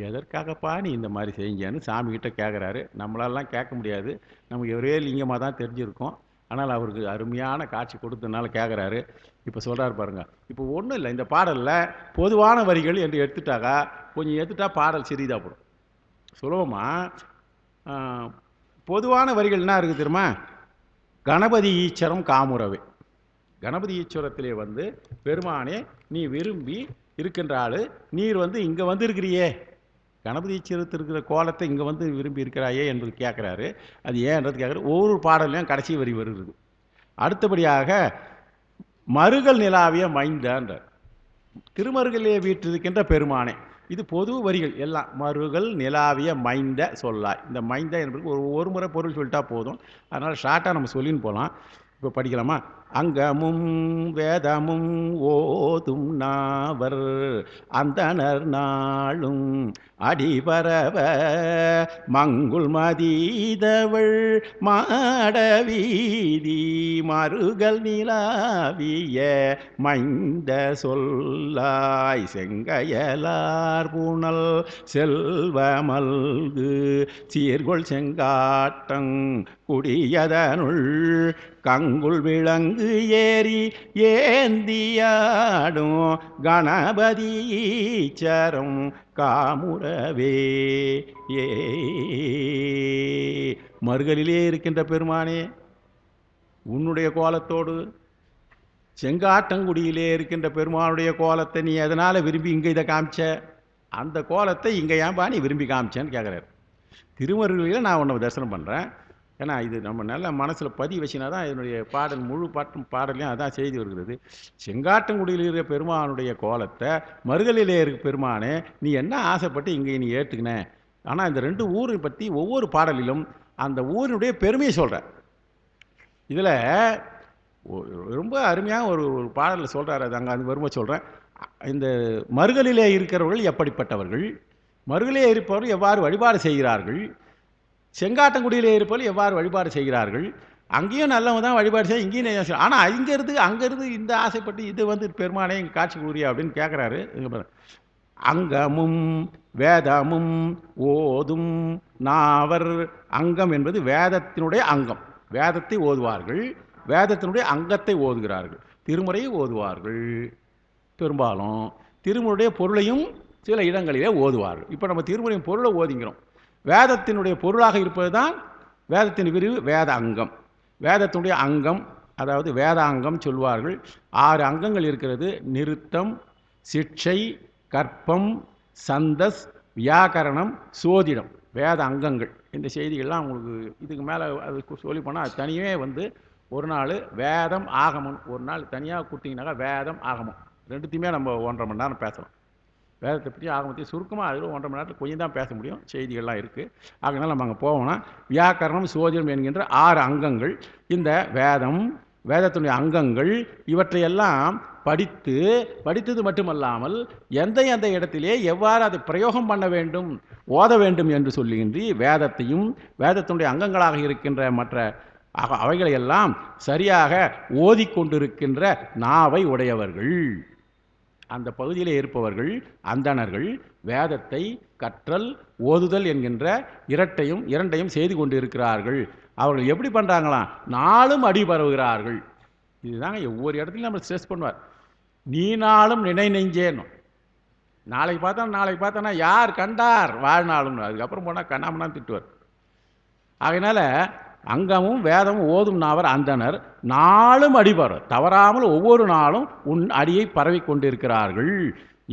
எதற்காகப்பா நீ இந்த மாதிரி செஞ்சேன்னு சாமிகிட்ட கேட்குறாரு. நம்மளாலாம் கேட்க முடியாது, நமக்கு ஒரே லிங்கமாக தான் தெரிஞ்சிருக்கோம். ஆனால் அவருக்கு அருமையான காட்சி கொடுத்ததுனால கேட்குறாரு. இப்போ சொல்கிறார் பாருங்க. இப்போ ஒன்றும் இல்லை, இந்த பாடலில் பொதுவான வரிகள் என்று எடுத்துட்டாக்கா கொஞ்சம் எடுத்துட்டா பாடல் சிறிதாக போடும். சுலபமாக பொதுவான வரிகள் என்ன இருக்குது தெரியுமா? கணபதி ஈச்சரம் காமுறவே. கணபதி ஈஸ்வரத்திலே பெருமானே நீ விரும்பி இருக்கின்ற ஆள், நீர் இங்கே இருக்கிறியே, கணபதி ஈஸ்வரத்தில் இருக்கிற கோலத்தை இங்கே விரும்பி இருக்கிறாயே என்பது கேட்குறாரு. அது ஏன்றது கேட்குறாரு. ஒவ்வொரு பாடலையும் கடைசி வரி வருகிறது. அடுத்தபடியாக மருகல் நிலாவிய மைந்தான்றார். திருமருகலே வீற்றிருக்கின்ற பெருமானே. இது பொது வரிகள் எல்லாம். மருகல் நிலாவிய மைந்த சொல்லாய். இந்த மைந்த என்பது ஒரு முறை பொருள் சொல்லிட்டா போதும். அதனால் ஷார்ட்டாக நம்ம சொல்லின்னு போகலாம். இப்போ படிக்கலாமா? அங்கமும் வேதமும் ஓதும் நாவர் அந்தனர் நாளும் அடிபரவ மங்குள் மதீதவள் மாடவீதி மருகல் நிலாவிய மைந்த சொல்லாய் செங்கையலார் புனல் செல்வமல்கு சீர்கொள் செங்காட்டங் குடியதனுள் கங்குள் விளங்கு ஏறி ஏந்தியாடும் கணபதீச்சரம் காமுறவே. மருகலிலே இருக்கின்ற பெருமானே, உன்னுடைய கோலத்தோடு செங்காட்டங்குடியிலே இருக்கின்ற பெருமானுடைய கோலத்தை நீ எதனால் விரும்பி இங்கே இதை காமிச்ச? அந்த கோலத்தை இங்கே ஏன்பா நீ விரும்பி காமிச்சேன்னு கேட்குறாரு. திருமருகலில் நான் உன்னை தரிசனம் பண்ணுறேன். ஏன்னா இது நம்ம நல்ல மனசில் பதிவு வச்சுனா தான் இதனுடைய பாடல் முழு பாடலையும் அதான் செய்தி வருகிறது. செங்காட்டங்குடியில் இருக்கிற பெருமானுடைய கோலத்தை மருகலிலே இருக்க பெருமானே நீ என்ன ஆசைப்பட்டு இங்கே நீ ஏற்றுக்கின. ஆனால் இந்த ரெண்டு ஊரை பற்றி ஒவ்வொரு பாடலிலும் அந்த ஊரினுடைய பெருமையை சொல்கிறார். இதில் ரொம்ப அருமையாக ஒரு பாடலில் சொல்கிறார். அது அங்கே அது வரும்போது சொல்கிறேன். இந்த மருகலிலே இருக்கிறவர்கள் எப்படிப்பட்டவர்கள், மருகலிலே இருப்பவர்கள் எவ்வாறு வழிபாடு செய்கிறார்கள், செங்காட்டங்குடியிலே இருப்பவர்கள் எவ்வாறு வழிபாடு செய்கிறார்கள், அங்கேயும் நல்லவங்க தான் வழிபாடு செய்ய, இங்கேயும். ஆனால் அங்கேருந்து இந்த ஆசைப்பட்டு இது பெருமானே இங்கே காட்சி கூறியா அப்படின்னு கேட்குறாரு. அங்கமும் வேதமும் ஓதும் நாவர். அங்கம் என்பது வேதத்தினுடைய அங்கம், வேதத்தை ஓதுவார்கள். வேதத்தினுடைய அங்கத்தை ஓதுகிறார்கள். திருமுறையை ஓதுவார்கள் பெரும்பாலும், திருமுறையுடைய பொருளையும் சில இடங்களிலே ஓதுவார்கள். இப்போ நம்ம திருமுறையின் பொருளை ஓதிங்கிறோம். வேதத்தினுடைய பொருளாக இருப்பது தான் வேதத்தின் விரிவு வேத அங்கம். வேதத்தினுடைய அங்கம், அதாவது வேதாங்கம் சொல்வார்கள். 6 அங்கங்கள் இருக்கிறது. நிருத்தம், சிக்ஷை, கற்பம், சந்தஸ், வியாக்கரணம், சோதிடம், வேத அங்கங்கள். இந்த செய்திகள்லாம் உங்களுக்கு இதுக்கு மேலே அது சொல்லி போனால் அது தனியே ஒரு நாள் வேதம் ஆகமம், ஒரு நாள் தனியாக கொடுத்தீங்கன்னாக்கா வேதம் ஆகமம் ரெண்டுத்தையுமே நம்ம 1.5 மணி நேரம் பேசலாம். வேதத்தை பற்றி ஆகமத்தையும் சுருக்கமாக அதில் 1.5 மணி நேரத்தில் கொஞ்சம் தான் பேச முடியும், செய்திகள்லாம் இருக்குது. அதனால் நம்ம அங்கே போவோம்னா வியாக்கரணம், சோதிடம் என்கின்ற 6 அங்கங்கள். இந்த வேதம், வேதத்தினுடைய அங்கங்கள் இவற்றையெல்லாம் படித்தது மட்டுமல்லாமல் எந்த இடத்திலே எவ்வாறு அதை பிரயோகம் பண்ண வேண்டும், ஓத வேண்டும் என்று சொல்லுகின்றி வேதத்தையும் வேதத்தினுடைய அங்கங்களாக இருக்கின்ற மற்ற அவைகளையெல்லாம் சரியாக ஓதிக்கொண்டிருக்கின்ற நாவை உடையவர்கள். அந்த பகுதியில் இருப்பவர்கள் அந்தணர்கள் வேதத்தை கற்றல் ஓதுதல் என்கின்ற இரண்டையும் செய்து கொண்டு இருக்கிறார்கள். அவர்கள் எப்படி பண்ணுறாங்களாம்? நாளும் அடி பரவுகிறார்கள். இதுதாங்க ஒவ்வொரு இடத்துலையும் நம்ம ஸ்ட்ரெஸ் பண்ணுவார். நீ நாளும் நினை நெஞ்சேனும். நாளைக்கு பார்த்தோன்னா யார் கண்டார் வாழ்நாளும், அதுக்கப்புறம் போனால் கண்ணாமண்ணான்னு திட்டுவார். அதனால அங்கமும் வேதமும் ஓதும் நாவர் அந்தனர் நாளும் அடிபர தவறாமல் ஒவ்வொரு நாளும் உன் அடியை பரவி கொண்டிருக்கிறார்கள்.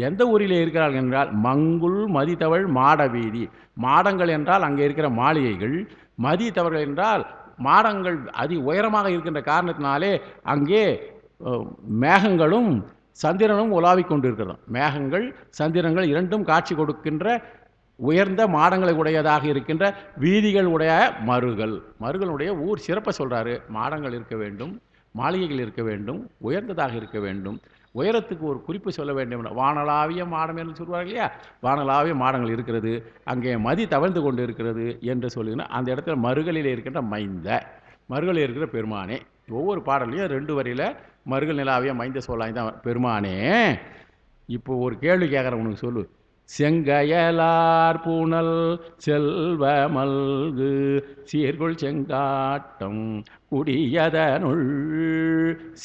எந்த ஊரிலே இருக்கிறார்கள் என்றால் மங்குல் மதித்தவள் மாட வீதி. மாடங்கள் என்றால் அங்கே இருக்கிற மாளிகைகள், மதித்தவர்கள் என்றால் மாடங்கள் அதி உயரமாக இருக்கின்ற காரணத்தினாலே அங்கே மேகங்களும் சந்திரனும் உலாவிக் கொண்டிருக்கிறது. மேகங்கள் சந்திரங்கள் இரண்டும் காட்சி கொடுக்கின்ற உயர்ந்த மாடங்களை உடையதாக இருக்கின்ற வீதிகள் உடைய மருகளுடைய ஊர் சிறப்பை சொல்கிறாரு. மாடங்கள் இருக்க வேண்டும், மாளிகைகள் இருக்க வேண்டும், உயர்ந்ததாக இருக்க வேண்டும். உயரத்துக்கு ஒரு குறிப்பு சொல்ல வேண்டும். வானளாவிய மாடம் என்று சொல்வார்கள் இல்லையா, வானளாவிய மாடங்கள் இருக்கிறது, அங்கே மதி தவழ்ந்து கொண்டு இருக்கிறது என்று சொல்லுங்கன்னா அந்த இடத்துல மருகளில் இருக்கின்ற மருகளில் இருக்கிற பெருமானே. ஒவ்வொரு பாடலையும் 2 வரியில் மருகள் நிலாவிய மைந்த சொல்லாய் தான் பெருமானே. இப்போ ஒரு கேள்வி கேட்குறேன், உனக்கு சொல்லு. செங்கயலார் பூனல் செல்வ மல்கு சீர்குள் செங்காட்டம் குடியதனுள்.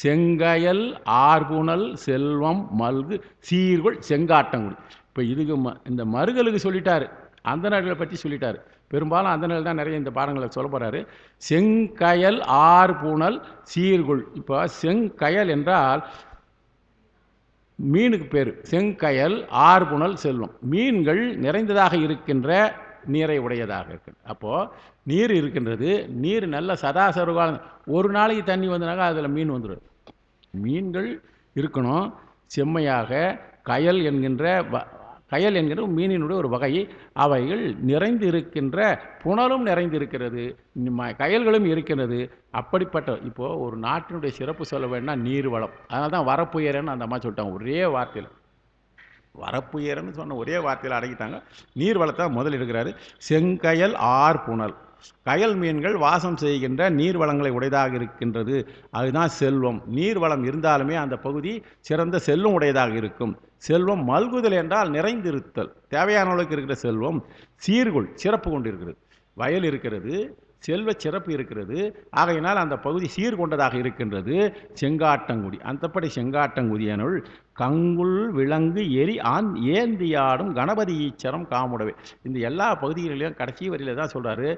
செங்கயல் ஆர்புணல் செல்வம் மல்கு சீர்குள் செங்காட்டங்குடி. இப்போ இதுக்கு இந்த மருகளுக்கு சொல்லிட்டாரு, அந்த நாடுகளை பற்றி சொல்லிட்டாரு. பெரும்பாலும் அந்த நாள் தான் நிறைய இந்த பாடங்களை சொல்ல போகிறாரு. செங்கயல் ஆர்புணல் சீர்குள். இப்போ செங்கயல் என்றால் மீனுக்கு பேர். செங்கயல் ஆர்புணல் செல்வம், மீன்கள் நிறைந்ததாக இருக்கின்ற நீரை உடையதாக இருக்கு. அப்போது நீர் இருக்கின்றது, நீர் நல்ல சதாசர்வகாலம் ஒரு நாளைக்கு தண்ணி வந்தனாக்கா அதில் மீன் வந்துடும். மீன்கள் இருக்கணும் செம்மையாக. கயல் என்கின்ற மீனினுடைய ஒரு வகை. அவைகள் நிறைந்து இருக்கின்ற புனலும் நிறைந்து இருக்கிறது, கயல்களும் இருக்கிறது. அப்படிப்பட்ட இப்போது ஒரு நாட்டினுடைய சிறப்பு சொல்ல வேணும்னா நீர் வளம். அதனால தான் வரப்புயரன்னு அந்த அம்மா சொல்லிட்டாங்க. ஒரே வார்த்தையில் வரப்புயரன்னு சொன்ன ஒரே வார்த்தையில் அடங்கிட்டாங்க. நீர் வளத்தை முதல் எடுக்கிறாரு. செங்கயல் ஆர்புணல், கயல் மீன்கள் வாசம் செய்கின்ற நீர் வளங்களை உடையதாக இருக்கின்றது. அதுதான் செல்வம். நீர் வளம் இருந்தாலுமே அந்த பகுதி சிறந்த செல்வம் உடையதாக இருக்கும். செல்வம் மல்குதல் என்றால் நிறைந்திருத்தல், தேவையான அளவுக்கு இருக்கிற செல்வம். சீர்குள் சிறப்பு கொண்டு இருக்கிறது, வயல் இருக்கிறது, செல்வ சிறப்பு இருக்கிறது. ஆகையினால் அந்த பகுதி சீர்கொண்டதாக இருக்கின்றது. செங்காட்டங்குடி, அந்தப்படி செங்காட்டங்குடியனுள் கங்குள் விலங்கு எரி ஏந்தியாடும் கணபதி ஈச்சரம் காமுடவே. இந்த எல்லா பகுதிகளிலும் கடைசி வரியில தான் சொல்றாரு,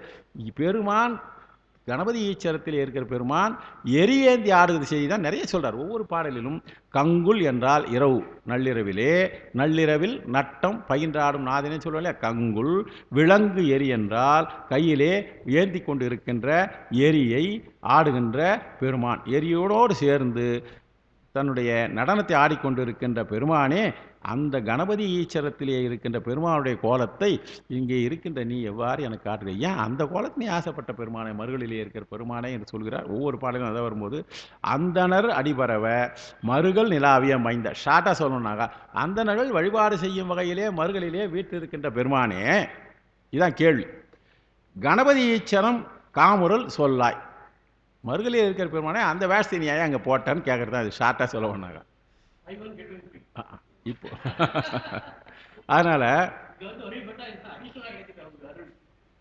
பெருமான் கணபதி ஈச்சரத்தில் இருக்கிற பெருமான் எரியேந்தி ஆடுகிறது செய்தி தான் நிறைய சொல்றார் ஒவ்வொரு பாடலிலும். கங்குல் என்றால் இரவு, நள்ளிரவில் நட்டம் பயின்றாடும் நாதினே சொல்லுவாங்க. கங்குல் விலங்கு எரி என்றால் கையிலே ஏந்தி கொண்டு இருக்கின்ற எரியை ஆடுகின்ற பெருமான். எரியோடு சேர்ந்து தன்னுடைய நடனத்தை ஆடிக்கொண்டிருக்கின்ற பெருமானே, அந்த கணபதி ஈச்சரத்திலே இருக்கின்ற பெருமானுடைய கோலத்தை இங்கே இருக்கின்ற நீ எவ்வாறு எனக்கு காட்டுக? ஏன் அந்த கோலத்தை நீ ஆசைப்பட்ட பெருமானை, மருகளிலே இருக்கிற பெருமானை என்று சொல்கிறார். ஒவ்வொரு பாடலும் அதை வரும்போது அந்தனர் அடிபரவ மருகள் நிலாவிய மைந்த. ஷார்ட்டாக சொல்லணுன்னாக்கா அந்தனர்கள் வழிபாடு செய்யும் வகையிலே மருகளிலே வீட்டில் இருக்கின்ற பெருமானே. இதுதான் கேள்வி. கணபதி ஈச்சரம் காமுரல் சொல்லாய், மருகளில் இருக்கிற பெருமானே அந்த வேஷத்தை நீ ஏன் அங்கே போட்டேன்னு கேட்குறது தான். அது ஷார்ட்டாக சொல்ல வேணாங்க இப்போ. அதனால்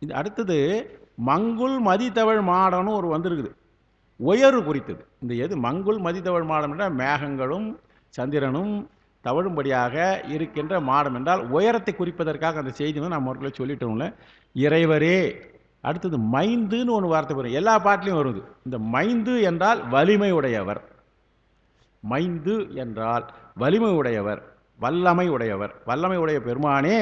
இது அடுத்தது மங்குல் மதித்தவள் மாடன்னு ஒரு வந்திருக்குது. உயர்வு குறித்தது. இந்த எது மங்குல் மதிதவழ் மாடம் என்றால் மேகங்களும் சந்திரனும் தவழும்படியாக இருக்கின்ற மாடம் என்றால் உயரத்தை குறிப்பதற்காக அந்த செய்தி வந்து நம்ம அவர்களை சொல்லிட்டோம்ல. இறைவரே. அடுத்தது மைந்துன்னு ஒன்று வார்த்தை வரும், எல்லா பாட்டிலையும் வருது. இந்த மைந்து என்றால் வலிமை உடையவர். மைந்து என்றால் வலிமை உடையவர், வல்லமை உடையவர், வல்லமை உடைய பெருமானே.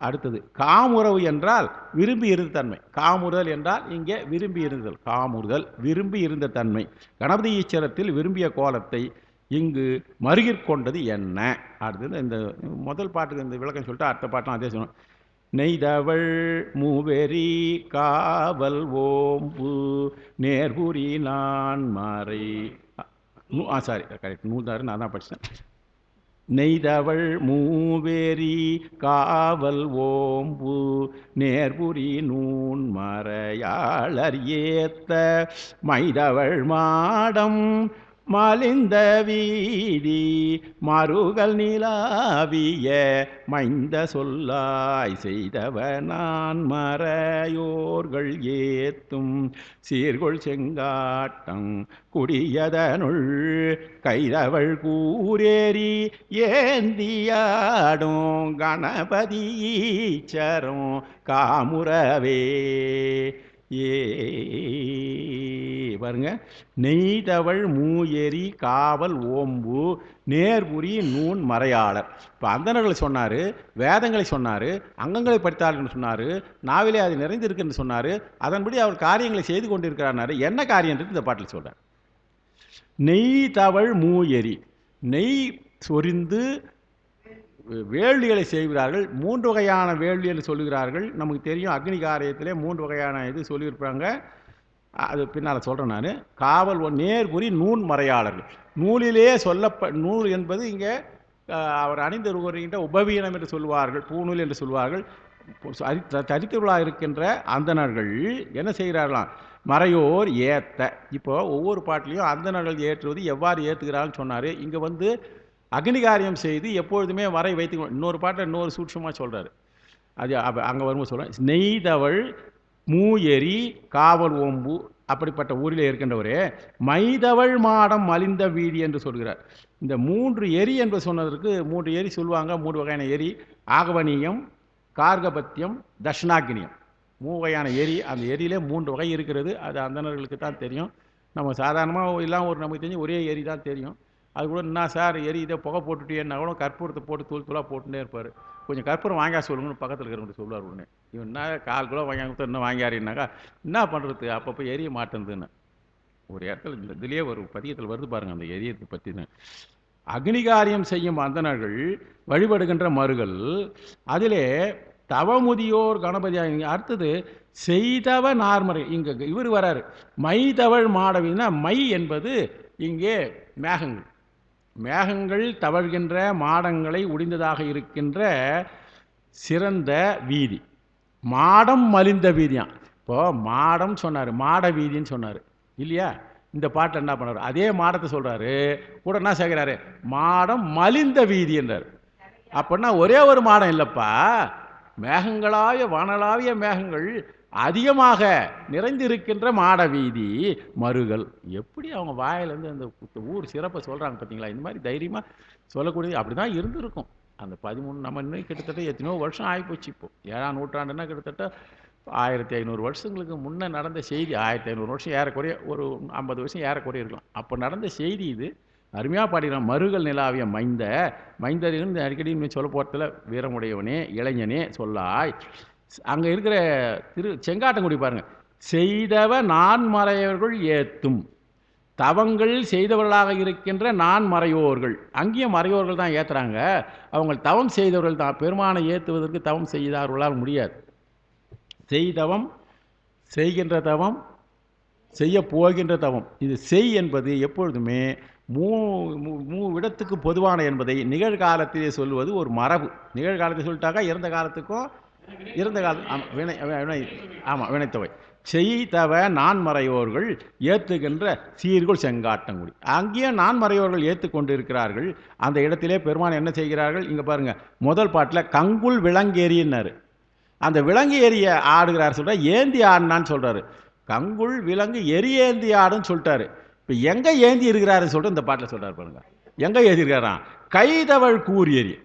அடுத்தது காமுறவு என்றால் விரும்பி இருந்த தன்மை. காமுறுதல் என்றால் இங்கே விரும்பி இருந்தல். காமுறுதல் விரும்பி இருந்த தன்மை. கணபதி ஈஸ்வரத்தில் விரும்பிய கோலத்தை இங்கு மருகிற்கொண்டது என்ன? அடுத்தது இந்த முதல் பாட்டுக்கு இந்த விளக்கம் சொல்லிட்டு அடுத்த பாட்டும் அதே சொல்லணும். நெய்தவள் மூவெறி காவல் ஓம்பு நேர்புரி நான் மறை. சாரி, கரெக்ட், நூல்தாரு நான் தான் படித்தேன். நெய்தவள் மூவேரி காவல் ஓம்பு நேர்புரி நூன் மறையாளர் ஏத்த மைதவள் மாடம் மலிந்த வீதி மருகல் நிலாவிய மைந்த சொல்லாய் செய்தவ நான் மறையோர்கள் ஏத்தும் சீர்கொள் செங்காட்டம் குடியதனுள் கைதவள் கூரேறி ஏந்தியாடும் கணபதி ஈச்சரம் காமுறவே. ஏ பாருங்க, நெய்தவள் மூயெரி காவல் ஓம்பு நேர்புரி நூன் மறையாளர். இப்போ அந்தணர்களை சொன்னார், வேதங்களை சொன்னார், அங்கங்களை படித்தார்கள் சொன்னார், நாவிலே அது நிறைந்திருக்குன்னு சொன்னார். அதன்படி அவர் காரியங்களை செய்து கொண்டிருக்கிறார். என்ன காரியன்றது இந்த பாட்டில் சொல்கிறார். நெய்தவள் மூயெரி, நெய் சொரிந்து வேள்விகளை செய்கிறார்கள். 3 வகையான வேள்வி என்று சொல்லுகிறார்கள். நமக்கு தெரியும், அக்னி காரியத்திலே 3 வகையான இது சொல்லியிருப்பாங்க. அது பின்னால் சொல்கிறேன் நான். காவல் நேர்புரி நூன் மறையாளர்கள். நூலிலே நூல் என்பது இங்கே அவர் அணிந்து வருகின்ற உபவீனம் என்று சொல்வார்கள், பூநூல் என்று சொல்வார்கள். தரித்திருளாக இருக்கின்ற அந்தணர்கள் என்ன செய்கிறார்களாம்? மறையோர் ஏத்த. இப்போ ஒவ்வொரு பாட்டிலையும் அந்தணர்கள் ஏற்றுவது எவ்வாறு ஏற்றுகிறார்கள் சொன்னார். இங்கே வந்து அக்னிகாரியம் செய்து எப்பொழுதுமே மறை வைத்து. இன்னொரு பாட்டை இன்னொரு சூட்சமாக சொல்கிறார். அது அங்கே வரும்போது சொல்கிறேன். நெய்தவள் மூயெரி காவல் ஓம்பு, அப்படிப்பட்ட ஊரில் இருக்கின்றவரே மைதவள் மாடம் மலிந்த வீதி என்று சொல்கிறார். இந்த 3 எரி என்று சொன்னதற்கு 3 எரி சொல்லுவாங்க. 3 வகையான எரி: ஆகவனியம், கார்கபத்தியம், தட்சிணாகினியம். 3 வகையான எரி. அந்த எரியிலே 3 வகை இருக்கிறது. அது அந்தணர்களுக்கு தான் தெரியும். நம்ம சாதாரணமாக எல்லாம் நமக்கு தெரிஞ்சு ஒரே எரி தான் தெரியும். அது கூட என்ன சார் எரி இதை புகை போட்டுட்டேன்னா கூட கற்பூரத்தை போட்டு தூள் தூளாக போட்டுட்டே இருப்பார். கொஞ்சம் கற்பூரம் வாங்கா சொல்லுங்கன்னு பக்கத்தில் இருக்கிறவங்க சொல்லுவார். உடனே இவன் என்ன 1/4 கிலோ வாங்கி கொடுத்தா இன்னும் வாங்கியாரின்னாக்கா என்ன பண்ணுறது, அப்பப்போ எரிய மாட்டேங்குதுன்னு ஒரு இடத்துல இந்த இதுலேயே ஒரு பதியத்தில் வருது பாருங்கள் அந்த எரியத்தை பற்றின. அக்னிகாரியம் செய்யும் அந்தணர்கள் வழிபடுகின்ற மருகள், அதிலே தவமுதியோர் கணபதி. அடுத்தது செய்தவ நார்மறை. இங்கே இவர் வராரு. மைதவள் மாடவின்னா மை என்பது இங்கே மேகங்கள். மேகங்கள் தவழ்கின்ற மாடங்களை உடிந்ததாக இருக்கின்ற சிறந்த வீதி. மாடம் மலிந்த வீதியாம். இப்போது மாடம் சொன்னார், மாட வீதின்னு சொன்னார் இல்லையா? இந்த பாட்டை என்ன பண்ணார்? அதே மாடத்தை சொல்கிறாரு, கூட என்ன சேர்க்கிறாரு? மாடம் மலிந்த வீதி என்றார். அப்படின்னா ஒரே ஒரு மாடம் இல்லைப்பா, மேகங்களாவிய வானளாவிய மேகங்கள் அதிகமாக நிறைந்திருக்கின்ற மாட வீதி மருகல். எப்படி அவங்க வாயிலேருந்து அந்த ஊர் சிறப்பை சொல்கிறாங்க பார்த்தீங்களா? இந்த மாதிரி தைரியமாக சொல்லக்கூடியது அப்படி தான் இருந்திருக்கும். அந்த 13 நம்ம இன்னும் கிட்டத்தட்ட எத்தனையோ வருஷம் ஆகிப்போச்சு. இப்போது 7ஆம் நூற்றாண்டுன்னா கிட்டத்தட்ட 1500 வருஷங்களுக்கு முன்னே நடந்த செய்தி. 1500 வருஷம் ஏறக்குறைய, ஒரு 50 வருஷம் ஏறக்குறைய இருக்கலாம். அப்போ நடந்த செய்தி இது. அருமையாக பாடிக்கிறோம். மருகல் நிலாவிய மைந்தரின் அடிக்கடி சொல்ல போகிறதுல வீரமுடையவனே இளைஞனே சொல்லாய். அங்கே இருக்கிற செங்காட்டங்குடி பாருங்கள். செய்தவ நான்மறையோர்கள் ஏத்தும், தவங்கள் செய்தவர்களாக இருக்கின்ற நான்மறையோர்கள். அங்கேயும் மறையோர்கள் தான் ஏற்றுறாங்க. அவங்க தவம் செய்தவர்கள் தான். பெருமானை ஏற்றுவதற்கு தவம் செய்தார்களால் முடியாது. செய்தவம், செய்கின்ற தவம், செய்ய போகின்ற தவம். இது செய் என்பது எப்பொழுதுமே இடத்துக்கு பொதுவான என்பதை நிகழ்காலத்திலே சொல்லுவது ஒரு மரபு. நிகழ்காலத்தை சொல்லிட்டாக்கா இறந்த காலத்துக்கும் இறந்த காலம் வினைத்தவை. செய்தவ நான்மறையோர்கள் ஏற்றுகின்ற சீர்கொள் செங்காட்டங்குடி. அங்கேயும் நான்மறையோர்கள் ஏற்றுக்கொண்டு இருக்கிறார்கள். அந்த இடத்திலே பெருமான் என்ன செய்கிறார்கள்? இங்கே பாருங்கள், முதல் பாட்டில் கங்குல் விலங்கேரின்னாரு. அந்த விலங்கு ஏறிய ஆடுகிறார் சொல்கிறார். ஏந்தி ஆடினான்னு சொல்கிறாரு. கங்குள் விலங்கு எரியேந்தி ஆடுன்னு சொல்லிட்டாரு. இப்போ எங்கே ஏந்தி இருக்கிறாருன்னு சொல்லிட்டு இந்த பாட்டில் சொல்கிறார் பாருங்க. எங்கே ஏந்திருக்காராம்? கைதவள் கூர் எரி.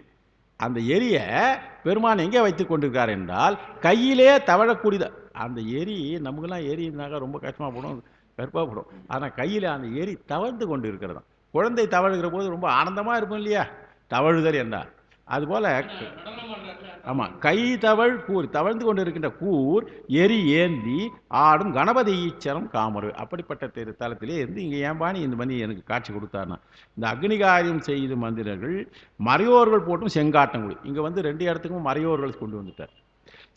அந்த எரியை பெருமான் எங்கே வைத்து கொண்டிருக்கார் என்றால் கையிலே தவழக்கூடியது. அந்த எரி நமக்குலாம் எரினாக்கா ரொம்ப கஷ்டமாக போடும், கருப்பாக போடும். ஆனால் கையில் அந்த எரி தவழ்ந்து கொண்டு இருக்கிறதா. குழந்தை தவழுகிற போது ரொம்ப ஆனந்தமாக இருக்கும் இல்லையா, தவழுதல் என்றால். அதுபோல் ஆமாம், கை தவழ் கூர், தவழ்ந்து கொண்டு இருக்கின்ற கூர் எரி ஏந்தி ஆடும் கணபதி ஈச்சரம் காமரு. அப்படிப்பட்ட தலத்திலே இருந்து இங்கே ஏன்பாணி இந்த மணி எனக்கு காட்சி கொடுத்தாருன்னா, இந்த அக்னிகாரியம் செய்து மந்திரர்கள் மறையோர்கள் போட்டும் செங்காட்டம் கொடு. இங்கே வந்து 2 இடத்துக்கும் மறையோர்கள் கொண்டு வந்துட்டார்.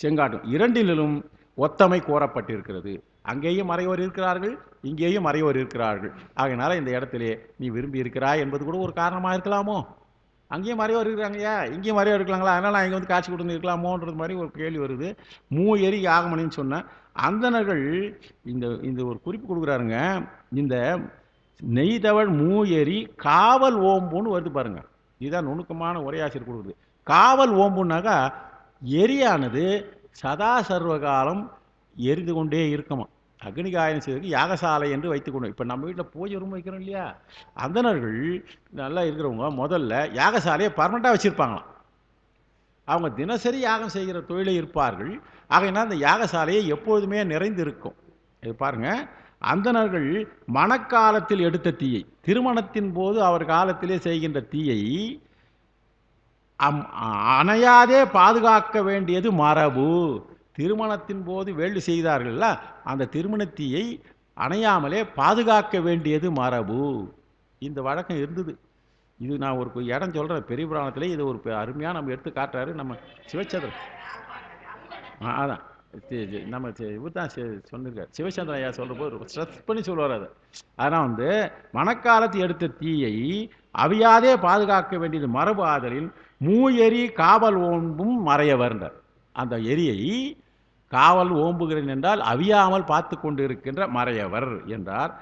செங்காட்டம் இரண்டிலும் ஒத்தமை கோரப்பட்டிருக்கிறது. அங்கேயும் மறையோர் இருக்கிறார்கள், இங்கேயும் மறையோர் இருக்கிறார்கள். ஆகையினால இந்த இடத்திலே நீ விரும்பி இருக்கிறாய் என்பது கூட ஒரு காரணமாக இருக்கலாமோ? அங்கேயும் மறையோர் இருக்கிறாங்கய்யா, இங்கேயும் மறையோர் இருக்கலாங்களா, அதனால் நான் இங்கே வந்து காட்சி கொடுத்து இருக்கலாமோன்றது மாதிரி ஒரு கேள்வி வருது. மூயரி யாகமணின்னு சொன்னேன். அந்தணர்கள் இந்த இந்த ஒரு குறிப்பு கொடுக்குறாருங்க. இந்த நெய்தவள் மூயரி காவல் ஓம்புன்னு வருது பாருங்க. இதுதான் நுணுக்கமான உரையாசிரியர் கொடுக்குறது. காவல் ஓம்புனாக்கா எரியானது சதா சர்வகாலம் எரிந்து கொண்டே இருக்குமா. அக்னிகாயம் செய்வதற்கு யாகசாலை என்று வைத்துக்கொண்டோம். இப்போ நம்ம வீட்டில் பூஜை ரூம் வைக்கிறோம் இல்லையா, அந்தணர்கள் நல்லா இருக்கிறவங்க முதல்ல யாகசாலையை பர்மனெண்ட்டாக வச்சுருப்பாங்களாம். அவங்க தினசரி யாகம் செய்கிற தொழிலை இருப்பார்கள். ஆகையினால் அந்த யாகசாலையை எப்போதுமே நிறைந்து இருக்கும். இது பாருங்கள், அந்தணர்கள் மணக்காலத்தில் எடுத்த தீயை, திருமணத்தின் போது அவர் காலத்திலே செய்கின்ற தீயை அணையாதே பாதுகாக்க வேண்டியது மரபு. திருமணத்தின் போது வேள்வி செய்தார்கள்ல, அந்த திருமணத்தீயை அணையாமலே பாதுகாக்க வேண்டியது மரபு. இந்த வழக்கம் இருந்தது. இது நான் ஒரு இடம் சொல்கிறேன் பெரிய புராணத்திலே. இது ஒரு அருமையாக நம்ம எடுத்து காட்டுறாரு நம்ம சிவச்சந்திரன். அதான் நம்ம இவர் தான் சொன்னிருக்கார். சிவச்சந்திரன் ஐயா சொல்கிற போது ஸ்ட்ரெஸ் பண்ணி சொல்லுவார் அதை. ஆனால் வந்து மணக்காலத்து எடுத்த தீயை அவியாதே பாதுகாக்க வேண்டியது மரபு ஆதலின் மூயரி காவல் ஓம்பும் மறையவர்ன்றார். அந்த எரியை காவல் ஓம்புகிறேன் என்றால் அவியாமல் பார்த்து கொண்டு இருக்கின்ற மறையவர் என்றார்.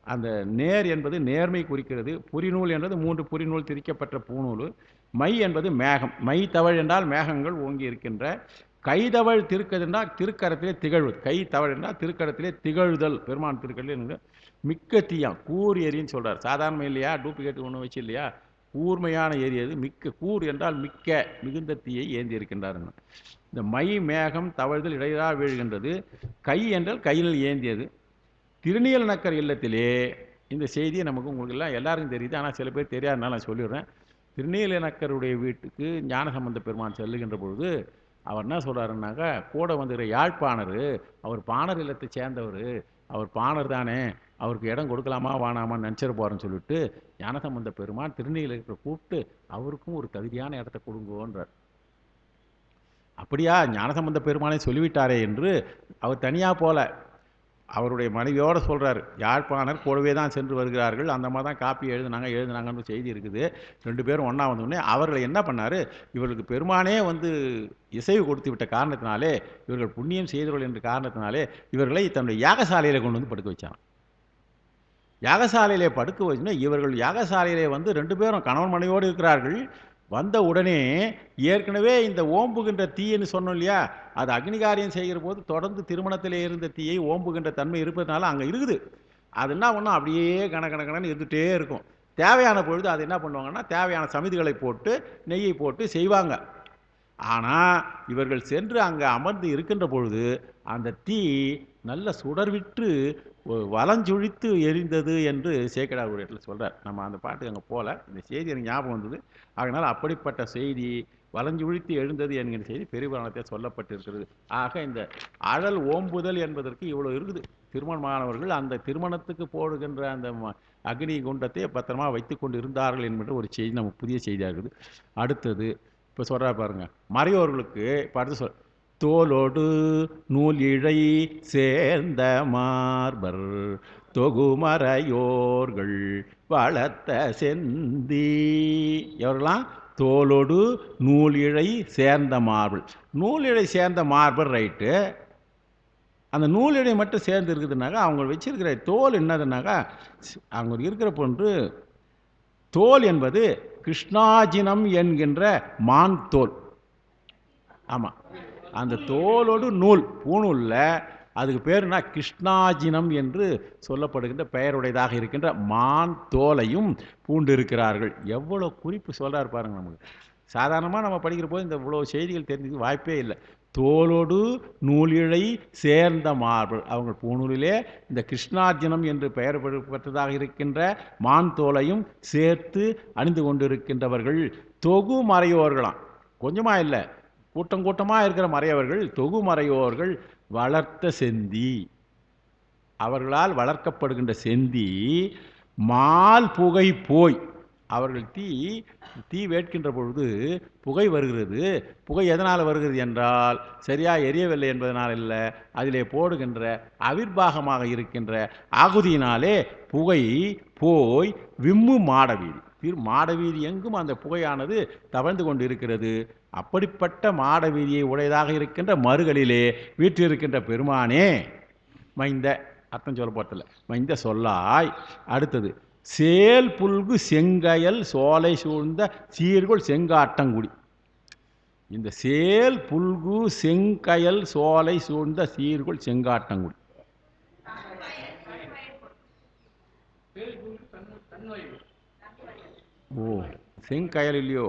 அந்த நேர் என்பது நேர்மை குறிக்கிறது. புரிநூல் என்பது 3 புரிநூல் திரிக்கப்பட்ட பூநூல். மை என்பது மேகம். மை தவழ் என்றால் மேகங்கள் ஓங்கி இருக்கின்ற. கைதவள் திருக்கது என்றால் திருக்கரத்திலே திகழ்வது. கை தவழ் என்றால் திருக்கரத்திலே திகழ்தல். பெருமான் திருக்கடலே மிக்க தீயாம் கூர் எரின்னு சொல்கிறார். சாதாரண இல்லையா, டூப்ளிகேட் ஒன்றும் வச்சு இல்லையா, கூர்மையான எரியது. மிக்க கூர் என்றால் மிக்க மிகுந்த தீயை ஏந்தி இருக்கின்றாருங்க. இந்த மை மேகம் தவழ்தல் இடையா வீழ்கின்றது. கை என்றால் கையில் ஏந்தியது. திருநீலநக்கர் இல்லத்திலே இந்த செய்தியை நமக்கு உங்களுக்கு எல்லாம் எல்லாருக்கும் தெரியுது. ஆனால் சில பேர் தெரியாதனால நான் சொல்லிடுறேன். திருநீலநக்கருடைய வீட்டுக்கு ஞானசம்பந்த பெருமான் செல்லுகின்ற பொழுது அவர் என்ன சொல்கிறாருன்னாக்கா, கூட வந்துக்கிற யாழ்ப்பாணர், அவர் பாணர் இல்லத்தை சேர்ந்தவர், அவர் பாணர் தானே, அவருக்கு இடம் கொடுக்கலாமா வானாமான்னு நினச்சிட போகிறேன்னு சொல்லிட்டு ஞானசம்பந்த பெருமான் திருநீலநக்கரை கூப்பிட்டு அவருக்கும் ஒரு தகுதியான இடத்த கொடுங்கோன்றார். அப்படியா, ஞானசம்பந்த பெருமானை சொல்லிவிட்டாரே என்று அவர் தனியாக போல அவருடைய மனைவியோடு சொல்கிறார். யாழ்ப்பாணர் கூடவே தான் சென்று வருகிறார்கள், அந்த மாதிரி தான் காப்பி எழுதுனாங்கன்னு செய்தி இருக்குது. 2 பேரும் ஒன்றா வந்தோடனே அவர்களை என்ன பண்ணார், இவர்களுக்கு பெருமானே வந்து இசைவு கொடுத்து விட்ட காரணத்தினாலே, இவர்கள் புண்ணியம் செய்தவர்கள் என்ற காரணத்தினாலே இவர்களை தன்னுடைய யாகசாலையில் கொண்டு வந்து படுக்க வச்சாங்க. யாகசாலையிலே படுக்க வச்சுன்னா இவர்கள் யாகசாலையிலே வந்து 2 பேரும் கணவன் மனைவியோடு இருக்கிறார்கள். வந்த உடனே ஏற்கனவே இந்த ஓம்புகின்ற தீன்னு சொன்னோம் இல்லையா, அது அக்னிகாரியம் செய்கிற போது தொடர்ந்து திருமணத்திலே இருந்த தீயை ஓம்புகின்ற தன்மை இருப்பதனால அங்கே இருக்குது. அது என்ன ஒன்றும் அப்படியே கணக்கணக்கணன்னு இருந்துகிட்டே இருக்கும். தேவையான பொழுது அது என்ன பண்ணுவாங்கன்னா, தேவையான சமிதிகளை போட்டு நெய்யை போட்டு செய்வாங்க. ஆனால் இவர்கள் சென்று அங்கே அமர்ந்து இருக்கின்ற பொழுது அந்த தீ நல்ல சுடர்விட்டு வலஞ்சுழித்து எரிந்தது என்று சேக்கடார் ஒரு இடத்துல சொல்கிறார். நம்ம அந்த பாட்டுக்கு அங்கே போகல, இந்த செய்தி எனக்கு ஞாபகம் வந்தது. அதனால் அப்படிப்பட்ட செய்தி வலஞ்சுழித்து எழுந்தது என்கிற செய்தி பெரிய புராணத்தில் சொல்லப்பட்டிருக்கிறது. ஆக இந்த அழல் ஓம்புதல் என்பதற்கு இவ்வளோ இருக்குது. திருமணமானவர்கள் அந்த திருமணத்துக்கு போடுகின்ற அந்த அக்னி குண்டத்தை பத்திரமா வைத்து கொண்டு இருந்தார்கள் என்கிற ஒரு செய்தி நமக்கு புதிய செய்தியாக இருக்குது. அடுத்தது இப்போ சொல்கிறா பாருங்க, மறையோர்களுக்கு இப்போ அடுத்து சொல் தோலோடு நூல் இழை சேர்ந்த மார்பர் தொகுமறையோர்கள் வளர்த்த செந்தி. எவர்களாம்? தோலோடு நூல் இழை சேர்ந்த மார்பல். நூல் இழை சேர்ந்த மார்பர் ரைட்டு. அந்த நூல் இழை மட்டும் சேர்ந்து இருக்குதுனாக்கா அவங்க வச்சிருக்கிற தோல் என்னதுனாக்கா, அவங்க இருக்கிற போன்று தோல் என்பது கிருஷ்ணாஜினம் என்கின்ற மான் தோல். ஆமாம், அந்த தோலோடு நூல் பூணூலில் அதுக்கு பேருனா கிருஷ்ணாஜினம் என்று சொல்லப்படுகின்ற பெயருடையதாக இருக்கின்ற மான் தோலையும் பூண்டிருக்கிறார்கள். எவ்வளோ குறிப்பு சொல்கிறார் பாருங்க. நமக்கு சாதாரணமாக நம்ம படிக்கிற போது இந்த இவ்வளோ செய்திகள் தெரிஞ்சதுக்கு வாய்ப்பே இல்லை. தோலோடு நூலிழை சேர்ந்த மார்பு, அவங்க பூநூலிலே இந்த கிருஷ்ணார்ஜுனம் என்று பெயர் பெற்றதாக இருக்கின்ற மான் தோலையும் சேர்த்து அணிந்து கொண்டிருக்கின்றவர்கள் தொகு மறையோர்களாம். கொஞ்சமா இல்லை, கூட்டம் கூட்டமாக இருக்கிற மறையவர்கள், தொகு மறையோர்கள் வளர்த்த செந்தி, அவர்களால் வளர்க்கப்படுகின்ற செந்தி மால் புகை போய், அவர்கள் தீ வேட்கின்ற பொழுது புகை வருகிறது. புகை எதனால் வருகிறது என்றால் சரியாக எரியவில்லை என்பதனால் இல்லை, அதிலே போடுகின்ற அவிர்வாகமாக இருக்கின்ற ஆகுதியினாலே புகை போய் விம்மு மாடவீதி, மாடவீதி எங்கும் அந்த புகையானது தவழ்ந்து கொண்டு இருக்கிறது. அப்படிப்பட்ட மாடவீதியை உடையதாக இருக்கின்ற மறுகளிலே வீற்றிருக்கின்ற பெருமானே மைந்த, அர்த்தம் சொல்ல போறதில்லை, மைந்த சொல்லாய். அடுத்தது சேல் புல்கு செங்கயல் சோலை சூழ்ந்த சீர்கொள் செங்காட்டங்குடி. இந்த சேல் புல்கு செங்கயல் சோலை சூழ்ந்த சீர்கொள் செங்காட்டங்குடி. ஓ, செங்கயல் இல்லையோ,